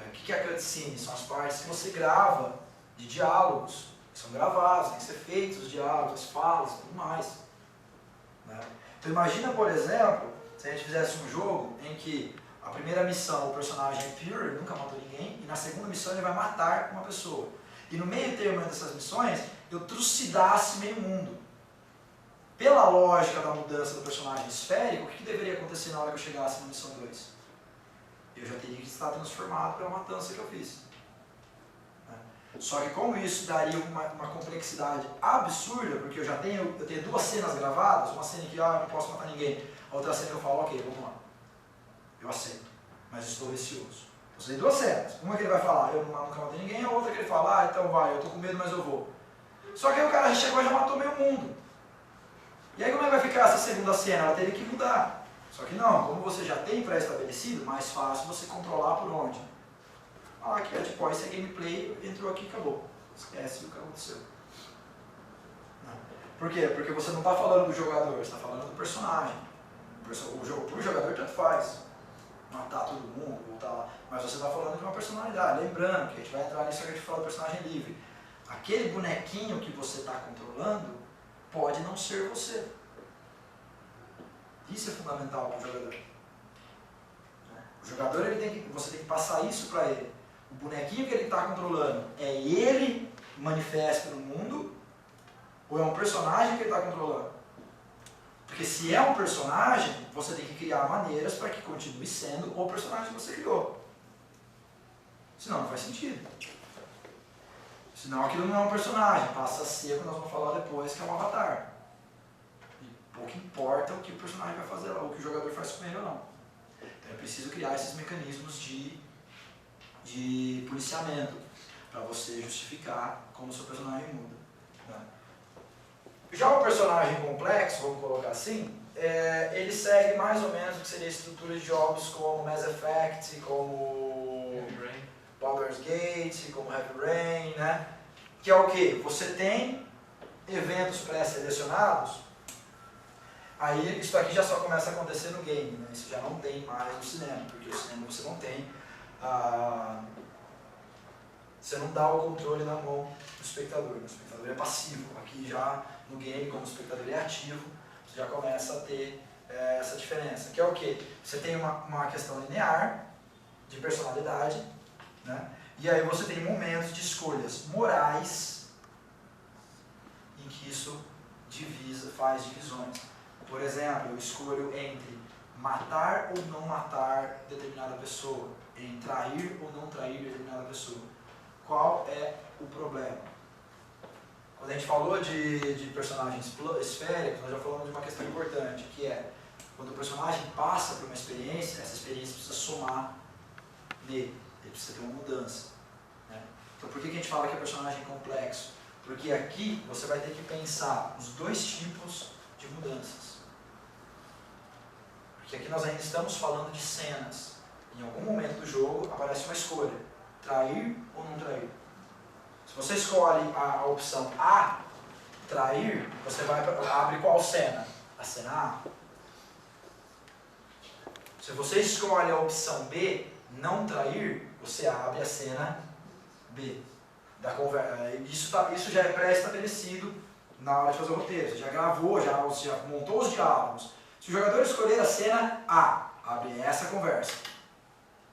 O que é cutscenes? São as partes que você grava de diálogos, que são gravados, tem que ser feitos os diálogos, as falas e tudo mais. Então imagina, por exemplo, se a gente fizesse um jogo em que a primeira missão o personagem é pure, ele nunca matou ninguém, e na segunda missão ele vai matar uma pessoa. E no meio termo dessas missões, eu trucidasse meio mundo. Pela lógica da mudança do personagem esférico, o que deveria acontecer na hora que eu chegasse na missão 2? Eu já teria que estar transformado pela matança que eu fiz. Só que como isso daria uma complexidade absurda, porque eu tenho duas cenas gravadas, uma cena que eu não posso matar ninguém, a outra cena que eu falo, ok, vamos lá. Eu aceito, mas estou receoso. Eu tenho duas cenas. Uma que ele vai falar, eu nunca matei ninguém, a outra que ele fala, então vai, eu estou com medo, mas eu vou. Só que aí o cara já chegou e já matou meio mundo. E aí como é que vai ficar essa segunda cena? Ela teria que mudar. Só que não, como você já tem pré-estabelecido, mais fácil você controlar por onde. Aqui é tipo, esse é gameplay, entrou aqui e acabou. Esquece o que aconteceu. Por quê? Porque você não está falando do jogador, você está falando do personagem. O jogo para o jogador tanto faz. Matar todo mundo, voltar lá. Mas você está falando de uma personalidade. Lembrando que a gente vai entrar nisso que a gente fala do personagem livre. Aquele bonequinho que você está controlando pode não ser você. Isso é fundamental para o jogador. O jogador, você tem que passar isso para ele. O bonequinho que ele está controlando é ele manifesto no mundo ou é um personagem que ele está controlando? Porque se é um personagem, você tem que criar maneiras para que continue sendo o personagem que você criou. Senão não faz sentido. Senão aquilo não é um personagem, passa a ser o que nós vamos falar depois, que é um avatar. E pouco importa o que o personagem vai fazer lá, ou o que o jogador faz com ele ou não. Então é preciso criar esses mecanismos de policiamento para você justificar como o seu personagem muda. Já o personagem complexo, vamos colocar assim, ele segue mais ou menos o que seria a estrutura de jogos como Mass Effect, como Baldur's Gate, como Heavy Rain, né? Que é o que? Você tem eventos pré-selecionados, aí isso aqui já só começa a acontecer no game, né? Isso já não tem mais no cinema, porque no cinema você não tem você não dá o controle na mão do espectador. O espectador é passivo. Aqui já no game, como o espectador é ativo, você já começa a ter essa diferença. Que é o quê? Você tem uma questão linear de personalidade, né? E aí você tem momentos de escolhas morais em que isso faz divisões. Por exemplo, eu escolho entre matar ou não matar determinada pessoa, em trair ou não trair determinada pessoa. Qual é o problema? Quando a gente falou de personagens esféricos, nós já falamos de uma questão importante, que é quando o personagem passa por uma experiência, essa experiência precisa somar nele, ele precisa ter uma mudança. Né? Então por que a gente fala que é personagem complexo? Porque aqui você vai ter que pensar os dois tipos de mudanças. Porque aqui nós ainda estamos falando de cenas. Em algum momento do jogo aparece uma escolha, trair ou não trair. Se você escolhe a opção A, trair, você abre qual cena? A cena A. Se você escolhe a opção B, não trair, você abre a cena B. Isso já é pré-estabelecido na hora de fazer o roteiro. Você já gravou, já montou os diálogos. Se o jogador escolher a cena A, abre essa conversa.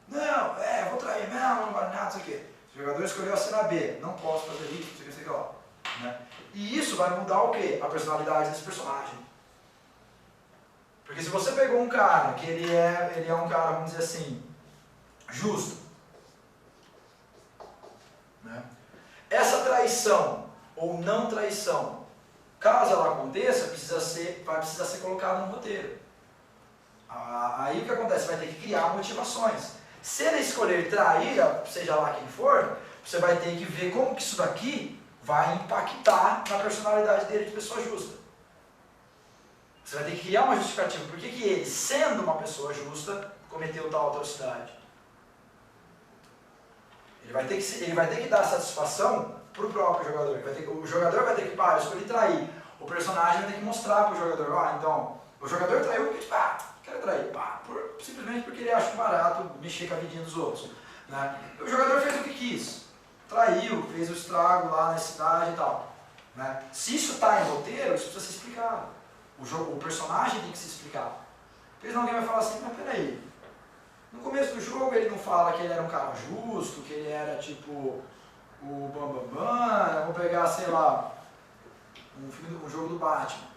Não, vou trair, não vale nada, não sei o quê. Se o jogador escolheu a cena B, não posso fazer isso, não sei o que lá. Né? E isso vai mudar o quê? A personalidade desse personagem. Porque se você pegou um cara que ele é um cara, vamos dizer assim, justo, né? Essa traição ou não traição, caso ela aconteça, vai precisar ser colocado no roteiro. Aí o que acontece? Você vai ter que criar motivações. Se ele escolher trair, seja lá quem for, você vai ter que ver como que isso daqui vai impactar na personalidade dele de pessoa justa. Você vai ter que criar uma justificativa. Por que ele, sendo uma pessoa justa, cometeu tal atrocidade? Ele vai ter que dar satisfação para o próprio jogador. O jogador vai ter que, eu escolhi trair. O personagem vai ter que mostrar para o jogador, então, o jogador traiu porque, quero trair, simplesmente porque ele acha barato mexer com a vidinha dos outros. Né? O jogador fez o que quis, traiu, fez o estrago lá na cidade e tal. Né? Se isso está em roteiro, isso precisa ser explicado. O personagem tem que se explicar. Porque senão alguém vai falar assim, mas peraí, no começo do jogo ele não fala que ele era um cara justo, que ele era tipo o Bambambam, vamos pegar, sei lá, um jogo do Batman.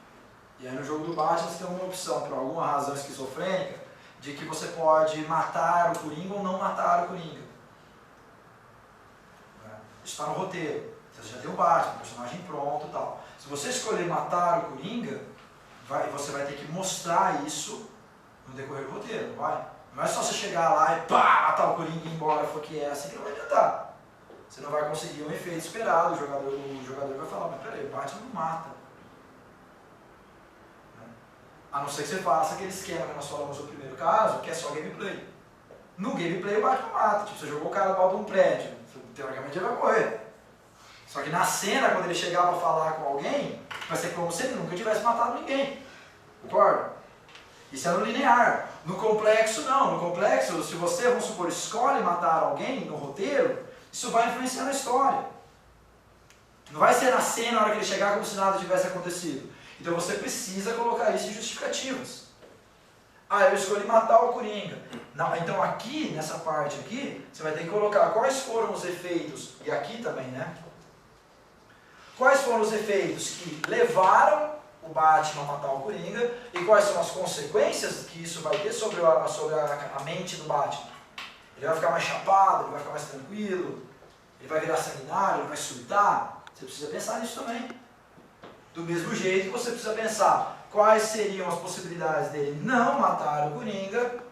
E aí no jogo do Batman você tem uma opção, por alguma razão esquizofrênica, de que você pode matar o Coringa ou não matar o Coringa. Isso está no roteiro. Você já tem o Batman, o personagem pronto e tal. Se você escolher matar o Coringa, você vai ter que mostrar isso no decorrer do roteiro, não vai? Não é só você chegar lá e matar o Coringa e ir embora, porque é assim que não vai adiantar. Você não vai conseguir um efeito esperado, o jogador vai falar, mas peraí, o Batman não mata. A não ser que você faça aquele esquema que nós falamos no primeiro caso, que é só gameplay. No gameplay o Batman mata, tipo, você jogou o cara do alto de um prédio, teoricamente ele vai morrer. Só que na cena, quando ele chegar para falar com alguém, vai ser como se ele nunca tivesse matado ninguém. Concorda? Isso é no linear. No complexo, não. No complexo, se você, vamos supor, escolhe matar alguém no roteiro, isso vai influenciar na história. Não vai ser na cena, na hora que ele chegar, como se nada tivesse acontecido. Então você precisa colocar isso em justificativas. Eu escolhi matar o Coringa. Não, então aqui, nessa parte aqui, você vai ter que colocar quais foram os efeitos, e aqui também, né? Quais foram os efeitos que levaram o Batman a matar o Coringa e quais são as consequências que isso vai ter sobre a mente do Batman. Ele vai ficar mais chapado, ele vai ficar mais tranquilo, ele vai virar sanguinário, ele vai surtar. Você precisa pensar nisso também. Do mesmo jeito que você precisa pensar quais seriam as possibilidades dele não matar o Coringa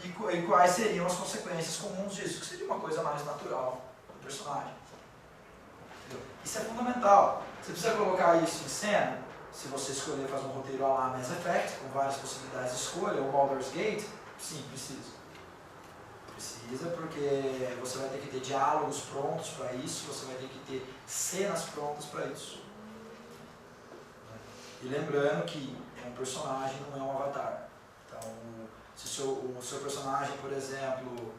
e quais seriam as consequências comuns disso, que seria uma coisa mais natural do personagem. Isso é fundamental. Você precisa colocar isso em cena, se você escolher fazer um roteiro à la Mass Effect, com várias possibilidades de escolha, ou Baldur's Gate, sim, precisa. Precisa porque você vai ter que ter diálogos prontos para isso, você vai ter que ter cenas prontas para isso. E lembrando que é um personagem, não é um avatar. Então, se o seu personagem, por exemplo,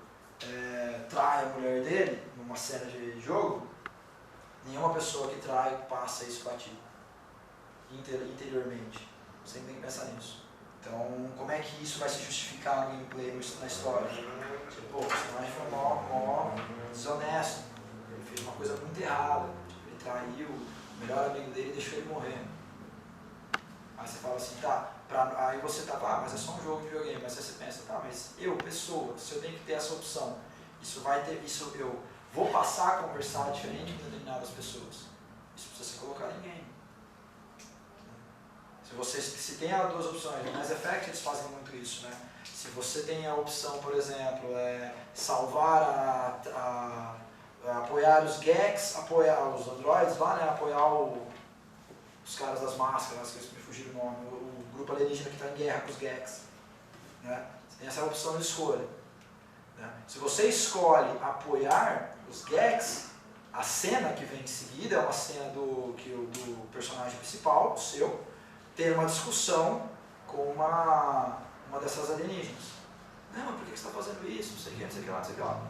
trai a mulher dele numa cena de jogo, nenhuma pessoa que trai passa isso batido, interiormente. Você tem que pensar nisso. Então, como é que isso vai se justificar no gameplay, na história? Tipo, o personagem foi mó desonesto, ele fez uma coisa muito errada, ele traiu o melhor amigo dele e deixou ele morrer. Aí você fala assim, aí você mas é só um jogo de videogame, mas aí você pensa, mas eu, pessoa, se eu tenho que ter essa opção, eu vou passar a conversar diferente com determinadas pessoas. Isso precisa ser colocado em game. Se tem as duas opções, no Mass Effect eles fazem muito isso, né? Se você tem a opção, por exemplo, salvar, apoiar os Gex, apoiar os androids lá, né? Apoiar os caras das máscaras, que me fugiram o nome, o grupo alienígena que está em guerra com os Gex. Né? Você tem essa opção de escolha. Né? Se você escolhe apoiar os Gex, a cena que vem em seguida é uma cena do personagem principal, o seu, ter uma discussão com uma dessas alienígenas. Não, mas por que você está fazendo isso? Não sei o que, não sei o que lá, não sei o que lá.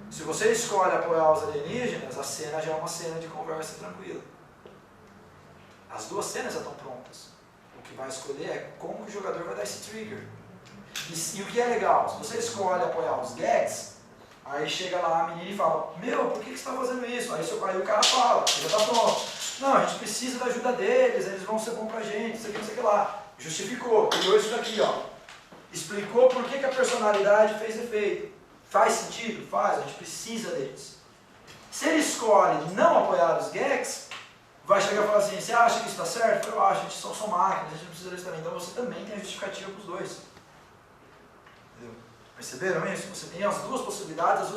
Se você escolhe apoiar os alienígenas, a cena já é uma cena de conversa tranquila. As duas cenas já estão prontas. O que vai escolher é como que o jogador vai dar esse trigger. E o que é legal, se você escolhe apoiar os gags, aí chega lá a menina e fala, por que você está fazendo isso? Aí o cara fala, já está pronto. Não, a gente precisa da ajuda deles, eles vão ser bons pra gente, não sei o que lá. Justificou, criou isso daqui, ó. Explicou por que a personalidade fez efeito. Faz sentido? Faz, a gente precisa deles. Se ele escolhe não apoiar os gags, vai chegar e falar assim, você acha que isso está certo? Eu acho, a gente são máquinas, a gente não precisa deles também. Então você também tem a justificativa para os dois. Entendeu? Perceberam isso? Você tem as duas possibilidades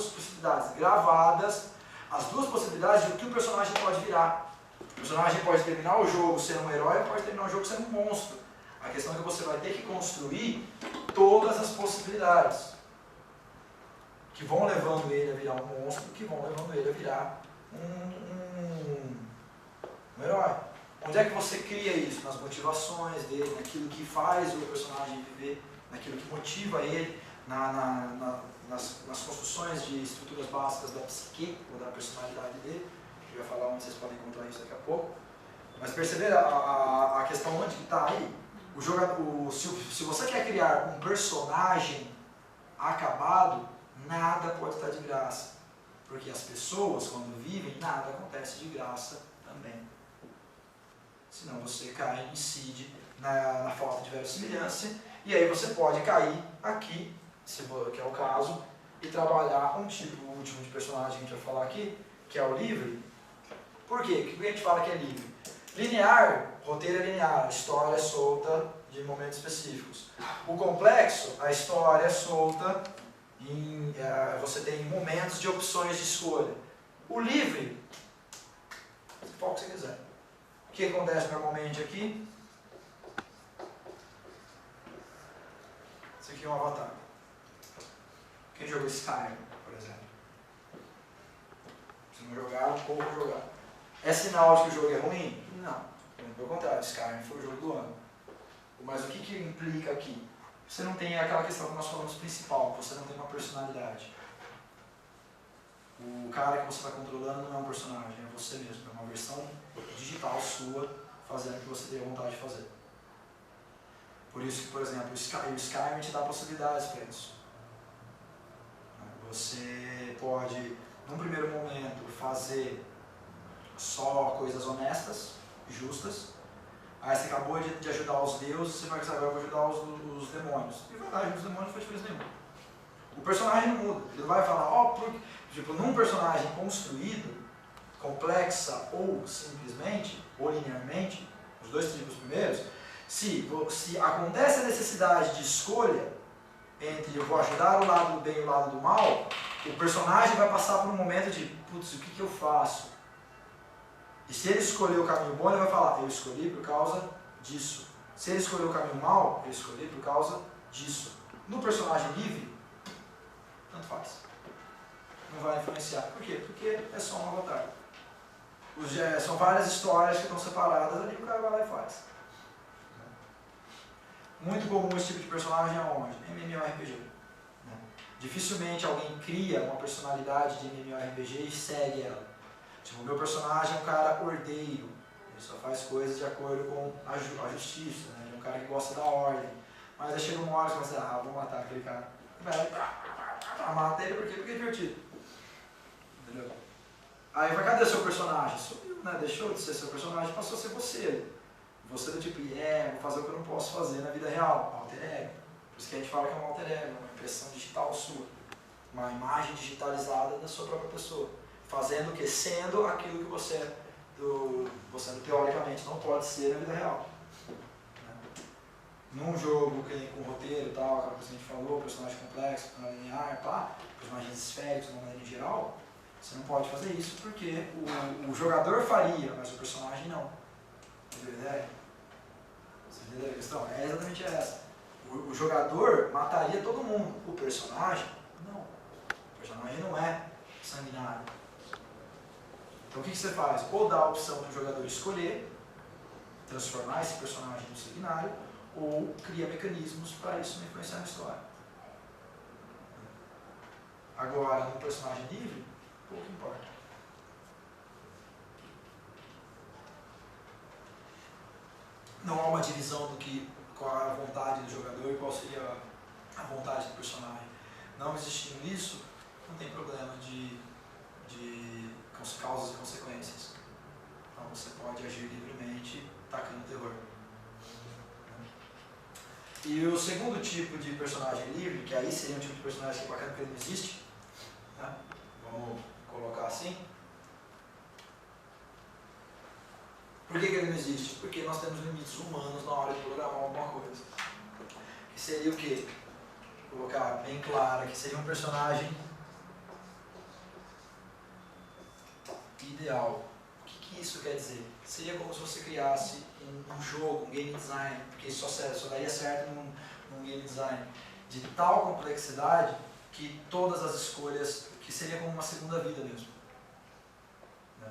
gravadas, as duas possibilidades de o que o personagem pode virar. O personagem pode terminar o jogo sendo um herói ou pode terminar o jogo sendo um monstro. A questão é que você vai ter que construir todas as possibilidades que vão levando ele a virar um monstro, que vão levando ele a virar um herói. Onde é que você cria isso? Nas motivações dele, naquilo que faz o personagem viver, naquilo que motiva ele, nas construções de estruturas básicas da psique ou da personalidade dele. Eu ia falar onde vocês podem encontrar isso daqui a pouco. Mas perceberam a questão onde que está aí? Se você quer criar um personagem acabado, nada pode estar de graça. Porque as pessoas, quando vivem, nada acontece de graça também. Senão você cai, incide na falta de verossimilhança, e aí você pode cair aqui, que é o caso, e trabalhar um tipo, o último de personagem que a gente vai falar aqui, que é o livre. Por quê? Por que a gente fala que é livre? Linear, roteiro é linear, a história é solta de momentos específicos. O complexo, a história é solta, você tem momentos de opções de escolha. O livre, você pode o que você quiser. O que acontece normalmente aqui? Isso aqui é um avatar. Quem jogou Skyrim, por exemplo? Se não jogaram, pouco jogar. É sinal de que o jogo é ruim? Não. Pelo contrário, Skyrim foi o jogo do ano. Mas o que implica aqui? Você não tem aquela questão que nós falamos principal, você não tem uma personalidade. O cara que você está controlando não é um personagem, é você mesmo, é uma versão digital sua, fazendo o que você tem vontade de fazer. Por isso que, por exemplo, o Skyrim te dá possibilidades para isso. Você pode, num primeiro momento, fazer só coisas honestas, justas. Aí você acabou de ajudar os deuses, você vai pensar, agora eu vou ajudar os demônios. E vai lá, ajuda os demônios, não faz diferença nenhuma. O personagem não muda. Ele vai falar, tipo, num personagem construído, complexa ou simplesmente, ou linearmente, os dois tipos primeiros, se acontece a necessidade de escolha entre eu vou ajudar o lado do bem e o lado do mal, o personagem vai passar por um momento de, putz, o que eu faço? E se ele escolher o caminho bom, ele vai falar, eu escolhi por causa disso. Se ele escolher o caminho mau, eu escolhi por causa disso. No personagem livre, tanto faz. Não vai influenciar. Por quê? Porque é só um avatar. São várias histórias que estão separadas ali que o cara vai lá e faz. Muito comum esse tipo de personagem aonde? MMORPG. Dificilmente alguém cria uma personalidade de MMORPG e segue ela. Tipo, o meu personagem é um cara ordeiro, ele só faz coisas de acordo com a justiça, né? Ele é um cara que gosta da ordem. Mas aí chega uma hora que você fala assim, vou matar aquele cara. E vai, mata ele porque é divertido. Entendeu? Aí vai, cadê o seu personagem? Sumiu, né? Deixou de ser seu personagem, passou a ser você. Você do tipo, vou fazer o que eu não posso fazer na vida real, alter ego. Por isso que a gente fala que é um alter ego, uma impressão digital sua. Uma imagem digitalizada da sua própria pessoa. Fazendo o que? Sendo aquilo que você teoricamente não pode ser na vida real. Num jogo com roteiro e tal, aquela coisa que a gente falou, personagem complexo, personagem linear, personagens esféricos, de uma maneira em geral, você não pode fazer isso porque o jogador faria, mas o personagem não. Entendeu a ideia? Você entendeu a questão? É exatamente essa. O jogador mataria todo mundo, o personagem não. O personagem não é sanguinário. Então o que você faz? Ou dá a opção para o jogador escolher, transformar esse personagem no sanguinário, ou cria mecanismos para isso não influenciar na história. Agora, no personagem livre, pouco importa. Não há uma divisão do que, qual é a vontade do jogador e qual seria a vontade do personagem. Não existindo isso, não tem problema de causas e consequências. Então você pode agir livremente tacando terror. E o segundo tipo de personagem livre, que aí seria um tipo de personagem que é bacana porque ele não existe, né? Vamos colocar assim. Por que ele não existe? Porque nós temos limites humanos na hora de programar alguma coisa. Que seria o quê? Vou colocar bem claro que seria um personagem ideal. O que isso quer dizer? Seria como se você criasse um jogo, um game design, porque isso só daria certo num game design de tal complexidade que todas as escolhas, que seria como uma segunda vida mesmo. Né?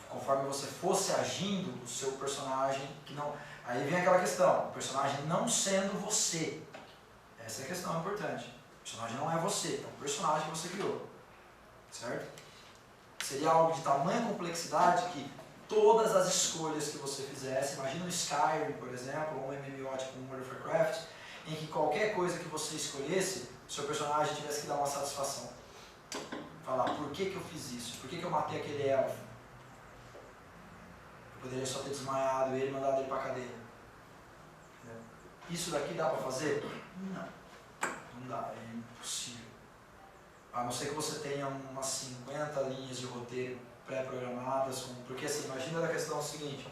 Conforme você fosse agindo, o seu personagem, que não, aí vem aquela questão, o personagem não sendo você. Essa é a questão importante. O personagem não é você, é um personagem que você criou. Certo? Seria algo de tamanha complexidade que todas as escolhas que você fizesse, imagina um Skyrim, por exemplo, ou um MMO tipo um World of Warcraft, em que qualquer coisa que você escolhesse, o seu personagem tivesse que dar uma satisfação. Falar, por que eu fiz isso? Por que eu matei aquele elfo? Eu poderia só ter desmaiado ele e mandado ele para a cadeia. Isso daqui dá para fazer? Não dá, é impossível. A não ser que você tenha umas 50 linhas de roteiro pré-programadas, porque assim, imagina a questão seguinte,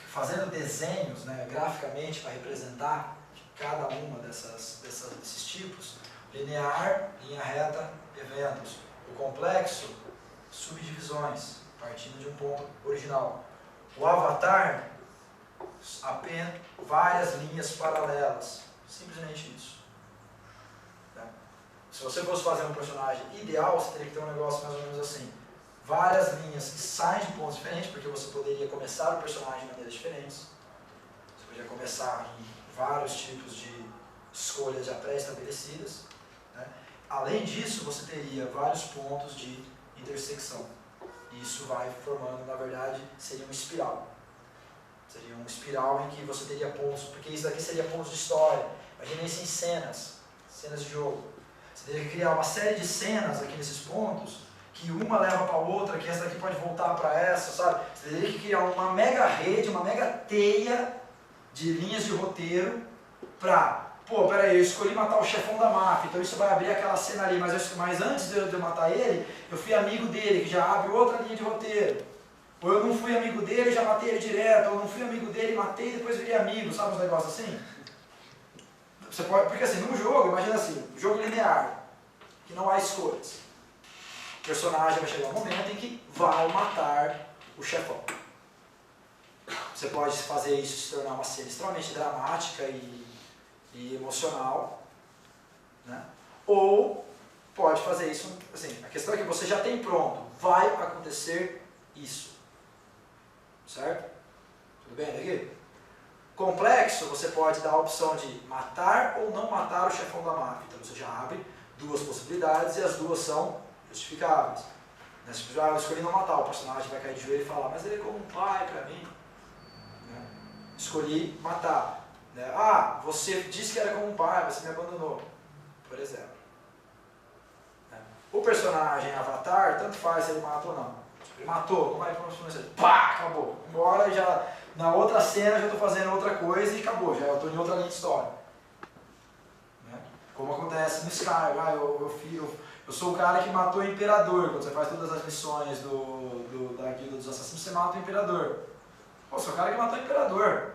fazendo desenhos, né, graficamente para representar cada uma desses tipos, linear, linha reta, eventos. O complexo, subdivisões, partindo de um ponto original. O avatar, apenas várias linhas paralelas, simplesmente isso. Se você fosse fazer um personagem ideal, você teria que ter um negócio mais ou menos assim. Várias linhas que saem de pontos diferentes, porque você poderia começar o personagem de maneiras diferentes. Você poderia começar em vários tipos de escolhas já pré-estabelecidas. Né? Além disso, você teria vários pontos de intersecção. E isso vai formando, na verdade, seria uma espiral. Seria uma espiral em que você teria pontos, porque isso daqui seria pontos de história. Imagina isso em cenas de jogo. Você teria que criar uma série de cenas aqui nesses pontos, que uma leva para a outra, que essa daqui pode voltar para essa, sabe? Você teria que criar uma mega rede, uma mega teia de linhas de roteiro para, pô, peraí, eu escolhi matar o chefão da máfia, então isso vai abrir aquela cena ali, mas antes de eu matar ele, eu fui amigo dele, que já abre outra linha de roteiro. Ou eu não fui amigo dele e já matei ele direto, ou eu não fui amigo dele, matei e depois virei amigo, sabe uns negócios assim? Você pode, porque assim, num jogo, imagina assim, um jogo linear, que não há escolhas. O personagem vai chegar um momento em que vai matar o chefão. Você pode fazer isso se tornar uma cena extremamente dramática e emocional, né? Ou pode fazer isso, assim, a questão é que você já tem pronto, vai acontecer isso. Certo? Tudo bem daqui? Complexo, você pode dar a opção de matar ou não matar o chefão da máfia. Então você já abre duas possibilidades e as duas são justificáveis. Se eu escolhi não matar, o personagem vai cair de joelho e falar, mas ele é como um pai para mim. Né? Escolhi matar. Né? Ah, você disse que era como um pai, você me abandonou. Por exemplo. Né? O personagem Avatar, tanto faz se ele mata ou não. Ele matou, não vai para o pá, acabou. Embora já na outra cena já estou fazendo outra coisa e acabou, já estou em outra linha de história. Né? Como acontece no Skyrim, eu sou o cara que matou o Imperador. Quando você faz todas as missões da Guilda dos Assassinos, você mata o Imperador. Pô, sou o cara que matou o Imperador.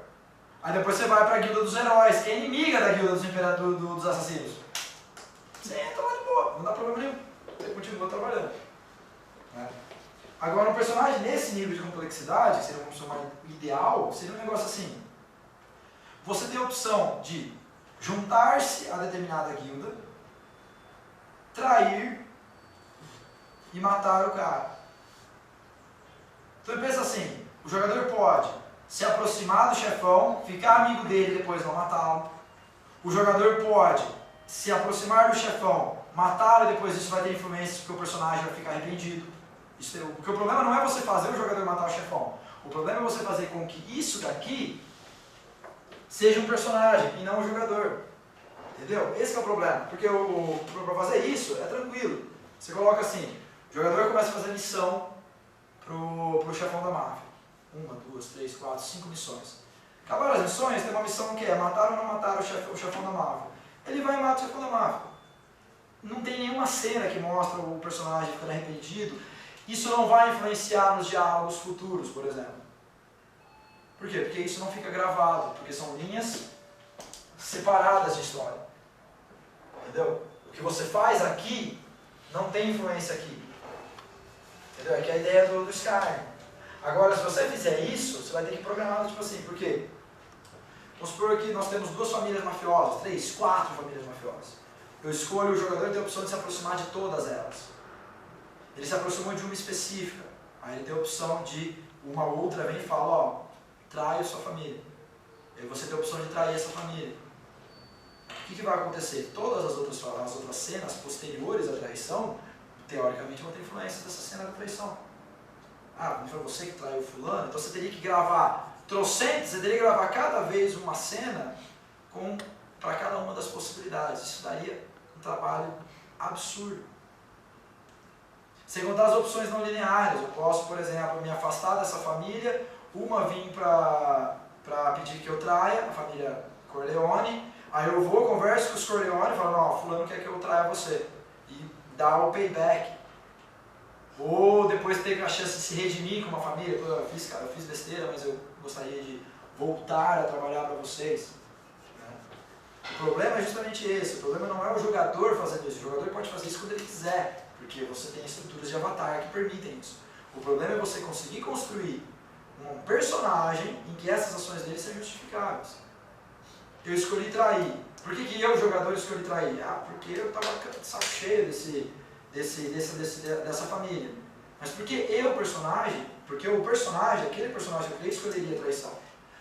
Aí depois você vai para a Guilda dos Heróis, que é inimiga da Guilda dos Assassinos. Você entra lá de boa, não dá problema nenhum. Você continua trabalhando. Né? Agora, um personagem nesse nível de complexidade, que seria uma opção mais ideal, seria um negócio assim. Você tem a opção de juntar-se a determinada guilda, trair e matar o cara. Então ele pensa assim, o jogador pode se aproximar do chefão, ficar amigo dele e depois não matá-lo. O jogador pode se aproximar do chefão, matá-lo e depois isso vai ter influências porque o personagem vai ficar arrependido. Porque o problema não é você fazer o jogador matar o chefão. O problema é você fazer com que isso daqui seja um personagem e não um jogador. Entendeu? Esse é o problema. Porque para fazer isso é tranquilo. Você coloca assim, o jogador começa a fazer missão pro chefão da máfia. 1, 2, 3, 4, 5 missões. Acabaram as missões, tem uma missão que é matar ou não matar o chefão da Marvel. Ele vai e mata o chefão da Marvel. Não tem nenhuma cena que mostra o personagem ficando arrependido. Isso não vai influenciar nos diálogos futuros, por exemplo. Por quê? Porque isso não fica gravado, porque são linhas separadas de história. Entendeu? O que você faz aqui não tem influência aqui. Entendeu? Aqui é a ideia do Skyrim. Agora, se você fizer isso, você vai ter que programar tipo assim, por quê? Vamos supor que nós temos 2 famílias mafiosas, 3, 4 famílias mafiosas. Eu escolho, o jogador tem a opção de se aproximar de todas elas. Ele se aproximou de uma específica. Aí ele tem a opção de uma outra vem e fala, ó, trai a sua família. Aí você tem a opção de trair essa família. O que vai acontecer? Todas as outras cenas posteriores à traição, teoricamente vão ter influência dessa cena da traição. Ah, não foi você que traiu fulano? Então você teria que gravar trocentos, você teria que gravar cada vez uma cena para cada uma das possibilidades. Isso daria um trabalho absurdo. Sem contar as opções não lineares. Eu posso, por exemplo, me afastar dessa família, uma vir para pedir que eu traia, a família Corleone, aí eu vou, converso com os Corleone e falo, não, fulano quer que eu traia você. E dá o payback. Ou depois ter a chance de se redimir com uma família, eu fiz besteira, mas eu gostaria de voltar a trabalhar para vocês. O problema é justamente esse, o problema não é o jogador fazendo isso, o jogador pode fazer isso quando ele quiser, porque você tem estruturas de avatar que permitem isso. O problema é você conseguir construir um personagem em que essas ações dele sejam justificáveis. Eu escolhi trair. Por que eu, jogador, escolhi trair? Ah, porque eu estava de saco cheio dessa família. Mas por que eu, personagem? Porque o personagem, aquele personagem que eu criei, escolheria a traição.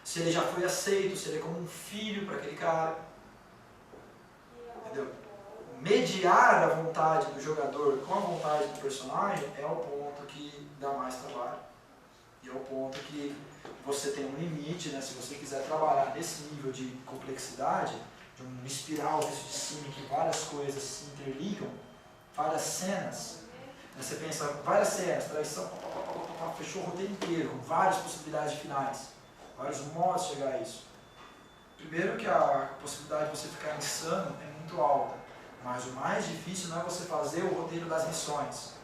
Se ele já foi aceito, se ele é como um filho para aquele cara. Entendeu? Mediar a vontade do jogador com a vontade do personagem é o ponto que dá mais trabalho. E é o ponto que você tem um limite, né? Se você quiser trabalhar nesse nível de complexidade, de uma espiral visto de cima em que várias coisas se interligam, várias cenas, né? Você pensa, várias cenas, traição, fechou o roteiro inteiro, com várias possibilidades de finais, vários modos de chegar a isso. Primeiro que a possibilidade de você ficar insano é muito alta, mas o mais difícil não é você fazer o roteiro das missões,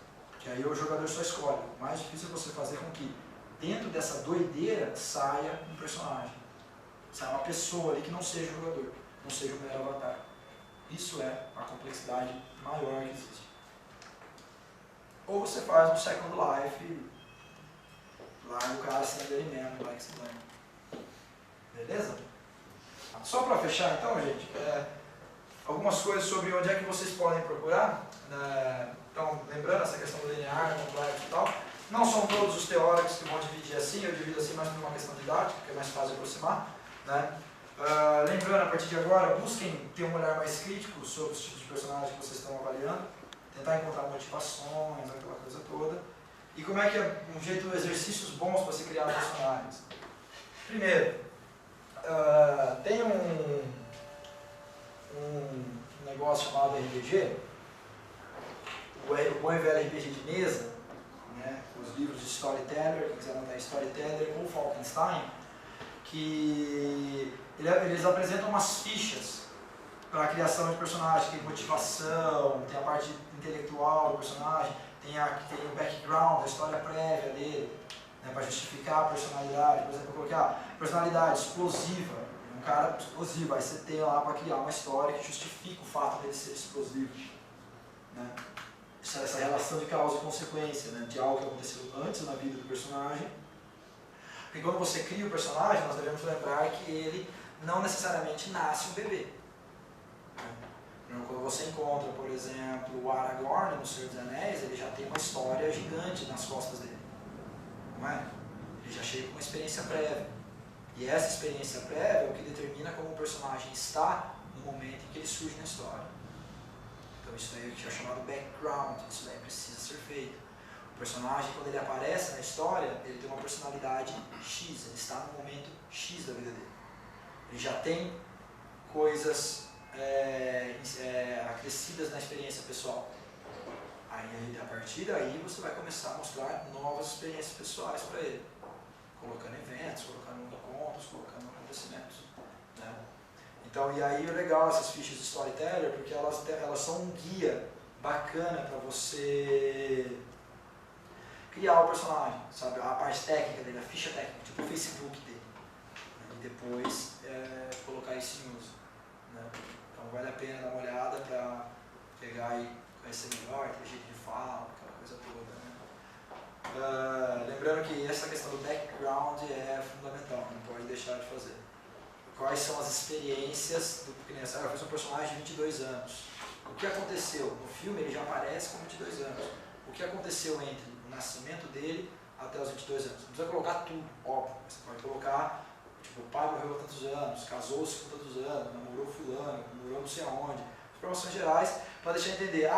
que aí o jogador só escolhe. O mais difícil é você fazer com que dentro dessa doideira saia um personagem, saia uma pessoa ali que não seja o jogador, não seja o mero avatar. Isso é a complexidade maior que existe. Ou você faz um Second Life e larga o cara sendo ele mesmo, like se lembra. Beleza? Só para fechar então, gente, algumas coisas sobre onde é que vocês podem procurar. Então, lembrando essa questão do linear, complexo e tal, não são todos os teóricos que vão dividir assim, eu divido assim mais por uma questão didática, porque é mais fácil de aproximar, né? Lembrando, a partir de agora, busquem ter um olhar mais crítico sobre os tipos de personagens que vocês estão avaliando, tentar encontrar motivações, aquela coisa toda. E como é que é um jeito, exercícios bons para se criar personagens? Primeiro, tem um negócio chamado RPG, o bom e velho RPG de mesa, né, os livros de Storyteller, quem quiser anotar Storyteller ou Falkenstein, que eles apresentam umas fichas para a criação de personagem, tem motivação, tem a parte intelectual do personagem, tem o background, a história prévia dele, né, para justificar a personalidade. Por exemplo, eu coloquei a personalidade explosiva, um cara explosivo, aí você tem lá para criar uma história que justifica o fato dele ser explosivo. Né? Essa relação de causa e consequência, né, de algo que aconteceu antes na vida do personagem. Porque quando você cria o personagem, nós devemos lembrar que ele não necessariamente nasce um bebê. Quando você encontra, por exemplo, o Aragorn no Senhor dos Anéis, ele já tem uma história gigante nas costas dele. Não é? Ele já chega com uma experiência prévia. E essa experiência prévia é o que determina como o personagem está no momento em que ele surge na história. Então isso daí é chamado background, isso daí precisa ser feito. O personagem, quando ele aparece na história, ele tem uma personalidade X, ele está no momento X da vida dele. Ele já tem coisas acrescidas na experiência pessoal. Aí, a partir daí, você vai começar a mostrar novas experiências pessoais para ele. colocando eventos, colocando contos, colocando acontecimentos. Né? Então, e aí é legal essas fichas de storyteller, porque elas são um guia bacana para você criar o personagem, sabe? A parte técnica dele, a ficha técnica, tipo o Facebook dele. Né? E depois colocar isso em uso. Né? Então vale a pena dar uma olhada para pegar e conhecer melhor, ter jeito de fala, aquela coisa toda. Né? Lembrando que essa questão do background é fundamental, não pode deixar de fazer. Quais são as experiências do criança? Eu fiz um personagem de 22 anos. O que aconteceu? No filme ele já aparece com 22 anos. O que aconteceu entre o nascimento dele até os 22 anos? Não precisa colocar tudo, óbvio. Você pode colocar, tipo, o pai morreu há tantos anos, casou-se com tantos anos, namorou fulano, namorou não sei aonde. Informações gerais para deixar entender,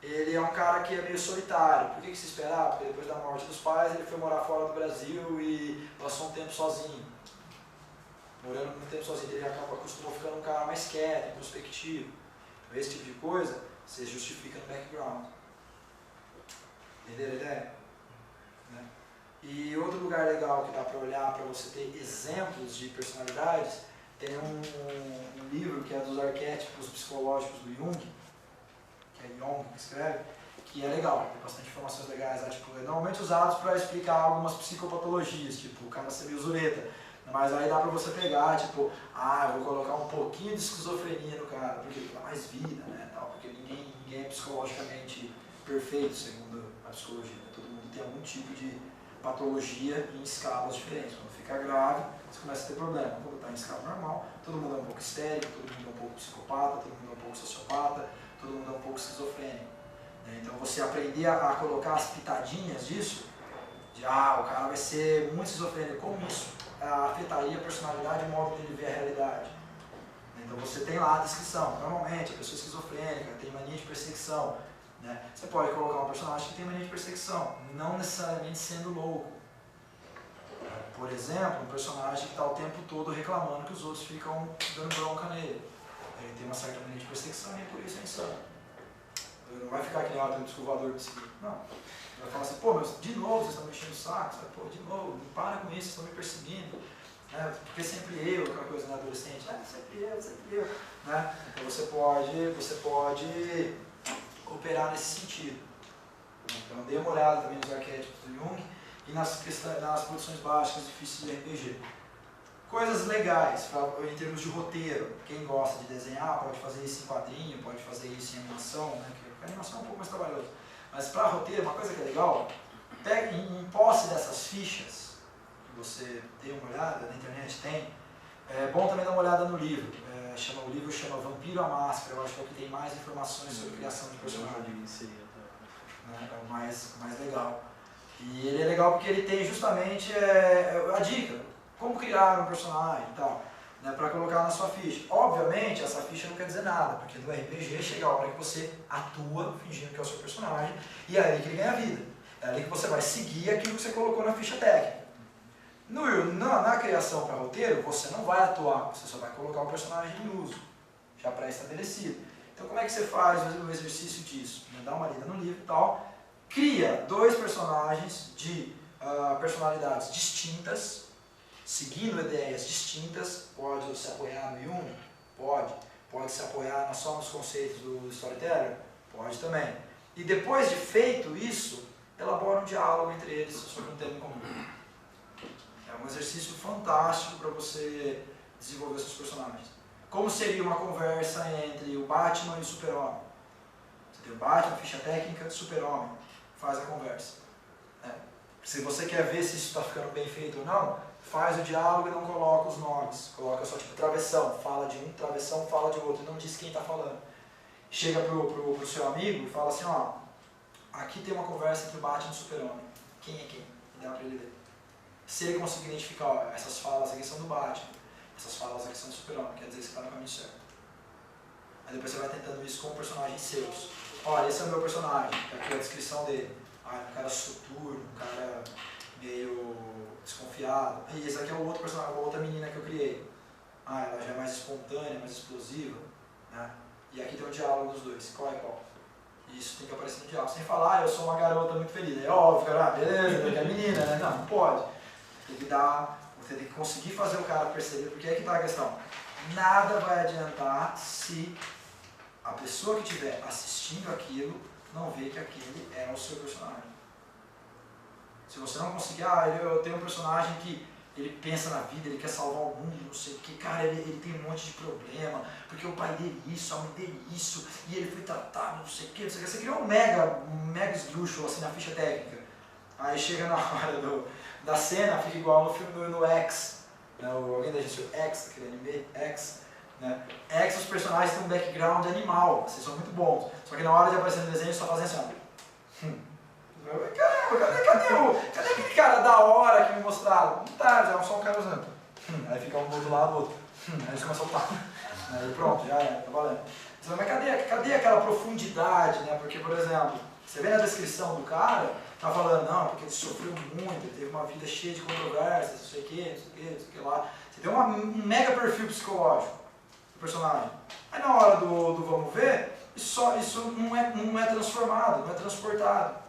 ele é um cara que é meio solitário. Por que se esperar? Porque depois da morte dos pais ele foi morar fora do Brasil e passou um tempo sozinho. Morando muito tempo sozinho, ele acostumou ficando um cara mais quieto, introspectivo. Então, esse tipo de coisa você justifica no background. Entenderam a ideia? Né? E outro lugar legal que dá para olhar para você ter exemplos de personalidades, tem um livro que é dos arquétipos psicológicos do Jung, que é Jung que escreve, que é legal, tem bastante informações legais, tipo, normalmente usados para explicar algumas psicopatologias, tipo o cara ser meio zureta. Mas aí dá pra você pegar, tipo, eu vou colocar um pouquinho de esquizofrenia no cara, porque ele dá mais vida, né, tal, porque ninguém é psicologicamente perfeito, segundo a psicologia. Né? Todo mundo tem algum tipo de patologia em escalas diferentes. Quando fica grave, você começa a ter problema. Quando está em escala normal, todo mundo é um pouco histérico, todo mundo é um pouco psicopata, todo mundo é um pouco sociopata, todo mundo é um pouco esquizofrênico. Né? Então você aprender a colocar as pitadinhas disso, de o cara vai ser muito esquizofrênico, como isso afetaria a personalidade e o modo dele ver a realidade. Então você tem lá a descrição. Normalmente a pessoa esquizofrênica tem mania de perseguição. Né? Você pode colocar um personagem que tem mania de perseguição, não necessariamente sendo louco. Por exemplo, um personagem que está o tempo todo reclamando que os outros ficam dando bronca nele. Ele tem uma certa mania de perseguição e por isso é insano. Ele não vai ficar que nem tem um descovador de seguir. Não. Vai falar assim, de novo vocês estão me enchendo o saco, sabe? De novo, para com isso, vocês estão me perseguindo. Né? Porque sempre eu, aquela coisa na adolescente, sempre eu. Né? Então você pode operar nesse sentido. Então dê uma olhada também nos arquétipos do Jung e nas produções básicas difíceis de RPG. Coisas legais em termos de roteiro. Quem gosta de desenhar pode fazer isso em quadrinho, pode fazer isso em animação, né? Porque a animação é um pouco mais trabalhosa. Mas para roteiro, uma coisa que é legal, pegue em posse dessas fichas, que você dê uma olhada, na internet tem, é bom também dar uma olhada no livro. O livro chama Vampiro à Máscara, eu acho que é o que tem mais informações sobre criação de personagem. Né? É o mais legal. E ele é legal porque ele tem justamente a dica, como criar um personagem e tal. Né, para colocar na sua ficha. Obviamente, essa ficha não quer dizer nada, porque no RPG chega a hora que você atua fingindo que é o seu personagem e é ali que ele ganha vida. É ali que você vai seguir aquilo que você colocou na ficha técnica. Na criação para roteiro, você não vai atuar, você só vai colocar o personagem em uso, já pré-estabelecido. Então, como é que você faz o exercício disso? Dá uma lida no livro e tal. Cria 2 personagens de personalidades distintas, seguindo ideias distintas. Pode se apoiar no Jung? Pode se apoiar só nos conceitos do storyteller? Pode também. E depois de feito isso, elabora um diálogo entre eles sobre um tema em comum. É um exercício fantástico para você desenvolver seus personagens. Como seria uma conversa entre o Batman e o Super-Homem? Você tem o Batman, ficha técnica, Super-Homem. Faz a conversa. Se você quer ver se isso está ficando bem feito ou não, faz o diálogo e não coloca os nomes. Coloca só tipo travessão, fala de um, travessão, fala de outro. E não diz quem está falando. Chega pro seu amigo e fala assim, aqui tem uma conversa entre o Batman e o Super-Homem. Quem é quem? E dá para ele ler. Se ele conseguir identificar, essas falas aqui são do Batman, essas falas aqui são do Super-Homem, quer dizer que você está no caminho certo. Aí depois você vai tentando isso com personagens seus. Olha, esse é o meu personagem, aqui é a descrição dele. Um cara soturno, um cara meio desconfiado. E esse aqui é o outro personagem, a outra menina que eu criei. Ela já é mais espontânea, mais explosiva. Né? E aqui tem o diálogo dos dois. Qual é qual? E isso tem que aparecer no diálogo. Sem falar, eu sou uma garota muito feliz. É óbvio, cara, beleza, é menina, né? Não pode. Você tem que conseguir fazer o cara perceber, porque aí que está a questão. Nada vai adiantar se a pessoa que estiver assistindo aquilo não vê que aquele é o seu personagem. Se você não conseguir, eu tenho um personagem que ele pensa na vida, ele quer salvar o mundo, não sei o que, cara, ele tem um monte de problema, porque o pai dele isso, a mãe dele isso, e ele foi tratado, não sei o que, você criou um mega esdrúxulo assim na ficha técnica. Aí chega na hora da cena, fica igual no filme no X, né? Alguém da gente X, aquele anime, X, né? X, os personagens têm um background animal, vocês são muito bons, só que na hora de aparecer no desenho eles só fazem assim, caramba, cadê aquele cara da hora que me mostraram? Não tá, já é só um cara usando. Aí fica um do outro lado, outro. Aí eles começam a lutar. Aí pronto, já é, tá valendo. Mas cadê aquela profundidade, né? Porque, por exemplo, você vê na descrição do cara, tá falando, não, porque ele sofreu muito, ele teve uma vida cheia de controvérsias, não sei o que, não sei o que, não sei o que lá. Você tem um mega perfil psicológico do personagem. Aí na hora do vamos ver, isso não é transformado, não é transportado.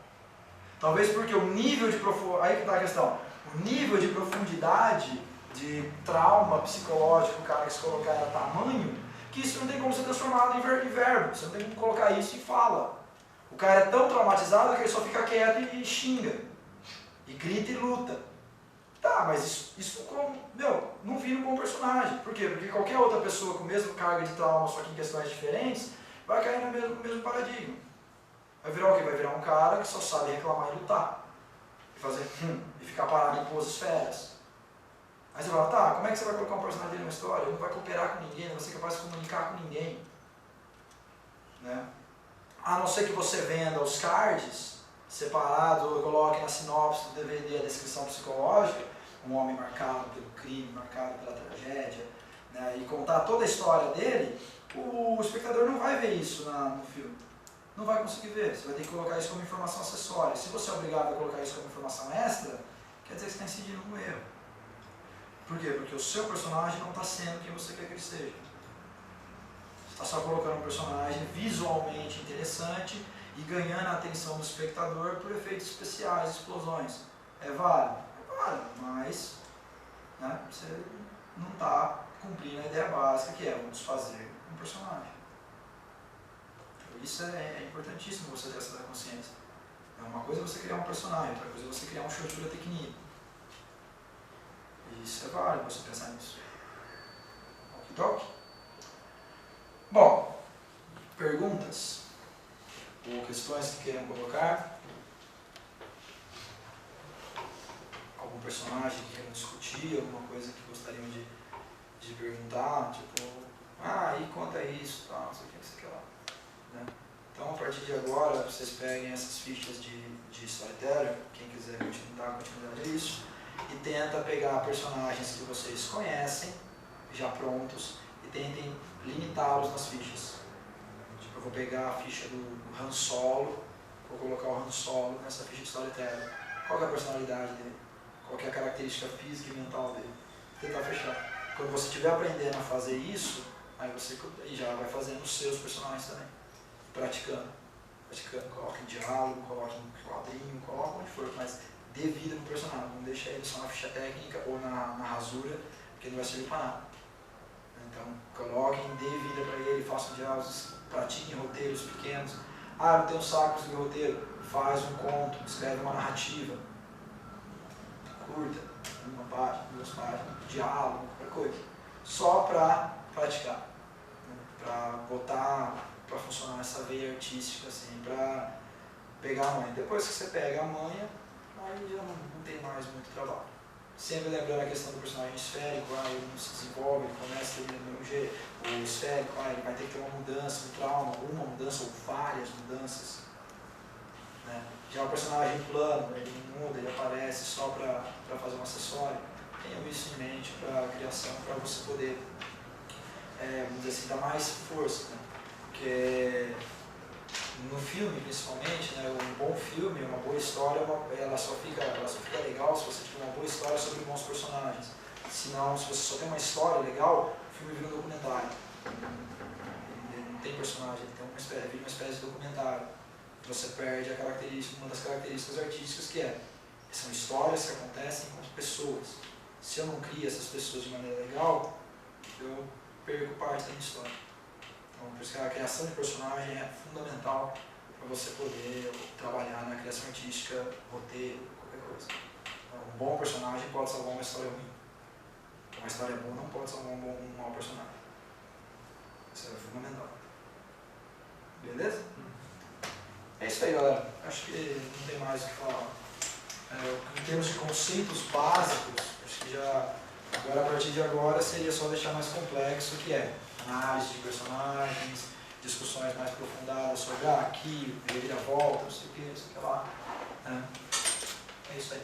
Talvez porque o nível de profundidade, aí que está a questão, o nível de profundidade de trauma psicológico que o cara quis colocar era tamanho, que isso não tem como ser transformado em verbo, você não tem como colocar isso em fala. O cara é tão traumatizado que ele só fica quieto e xinga, e grita e luta. Tá, mas isso não vira um bom personagem. Por quê? Porque qualquer outra pessoa com a mesma carga de trauma, só que em questões diferentes, vai cair no mesmo paradigma. Vai virar o quê? Vai virar um cara que só sabe reclamar e lutar. E fazer e ficar parado em poses férias. Aí você fala, tá, como é que você vai colocar um personagem dele numa história? Ele não vai cooperar com ninguém, não vai ser capaz de comunicar com ninguém. Né? A não ser que você venda os cards separados, ou coloque na sinopse do DVD a descrição psicológica, um homem marcado pelo crime, marcado pela tragédia, né? E contar toda a história dele, o espectador não vai ver isso no filme. Não vai conseguir ver, você vai ter que colocar isso como informação acessória. Se você é obrigado a colocar isso como informação extra, quer dizer que você está incidindo no erro. Por quê? Porque o seu personagem não está sendo quem você quer que ele seja. Você está só colocando um personagem visualmente interessante e ganhando a atenção do espectador por efeitos especiais, explosões. É válido? É válido, mas né, você não está cumprindo a ideia básica que é vamos fazer um personagem. Isso é importantíssimo você ter essa consciência. Uma coisa é você criar um personagem, outra coisa é você criar um estrutura técnica. E isso é válido você pensar nisso. Ok? Bom, perguntas? Ou questões que queiram colocar? Algum personagem que queiram discutir, alguma coisa que gostariam de perguntar? Tipo, e conta isso, tal, não sei o que você quer lá. Né? Então, a partir de agora, vocês peguem essas fichas de storyteller, quem quiser dar continuidade a isso, e tenta pegar personagens que vocês conhecem, já prontos, e tentem limitá-los nas fichas. Tipo, eu vou pegar a ficha do Han Solo, vou colocar o Han Solo nessa ficha de storyteller. Qual é a personalidade dele? Qual é a característica física e mental dele? Tentar fechar. Quando você estiver aprendendo a fazer isso, aí você já vai fazendo os seus personagens também. Praticando, coloca em diálogo, coloca em quadrinho, coloca onde for, mas dê vida no personagem, não deixa ele só na ficha técnica ou na rasura, porque não vai servir para nada. Então, coloquem, dê vida para ele, façam diálogos, pratiquem roteiros pequenos. Não tenho saco de escrever roteiro, faz um conto, escreve uma narrativa, curta, 1 página, 2 páginas, diálogo, qualquer coisa, só para praticar, né? Para botar para funcionar essa veia artística, assim, para pegar a manha. Depois que você pega a manha, aí já não tem mais muito trabalho. Sempre lembrando a questão do personagem esférico, ele não se desenvolve, ele começa a ter do mesmo jeito. O esférico, ele vai ter que ter uma mudança, um trauma, uma mudança ou várias mudanças. Né? Já o personagem plano, ele muda, ele aparece só para fazer um acessório. Tenham isso em mente para a criação, para você poder, vamos dizer assim, dar mais força. Né? Porque no filme, principalmente, né, um bom filme, uma boa história, ela só fica legal se você tiver uma boa história sobre bons personagens. Senão, se você só tem uma história legal, o filme vira um documentário. Ele não tem personagem, ele vira uma espécie de documentário. Você perde uma das características artísticas que é São histórias que acontecem com pessoas. Se eu não crio essas pessoas de maneira legal, eu perco parte da minha história. Então, por isso que a criação de personagem é fundamental para você poder trabalhar na criação artística, roteiro, qualquer coisa. Então, um bom personagem pode salvar uma história ruim. Uma história boa não pode salvar um mau personagem. Isso é fundamental. Beleza? É isso aí, galera. Acho que não tem mais o que falar. Em termos de conceitos básicos, acho que já agora, a partir de agora seria só deixar mais complexo, que é análise de personagens, discussões mais aprofundadas sobre aqui, reviravolta, não sei o que lá. É isso aí.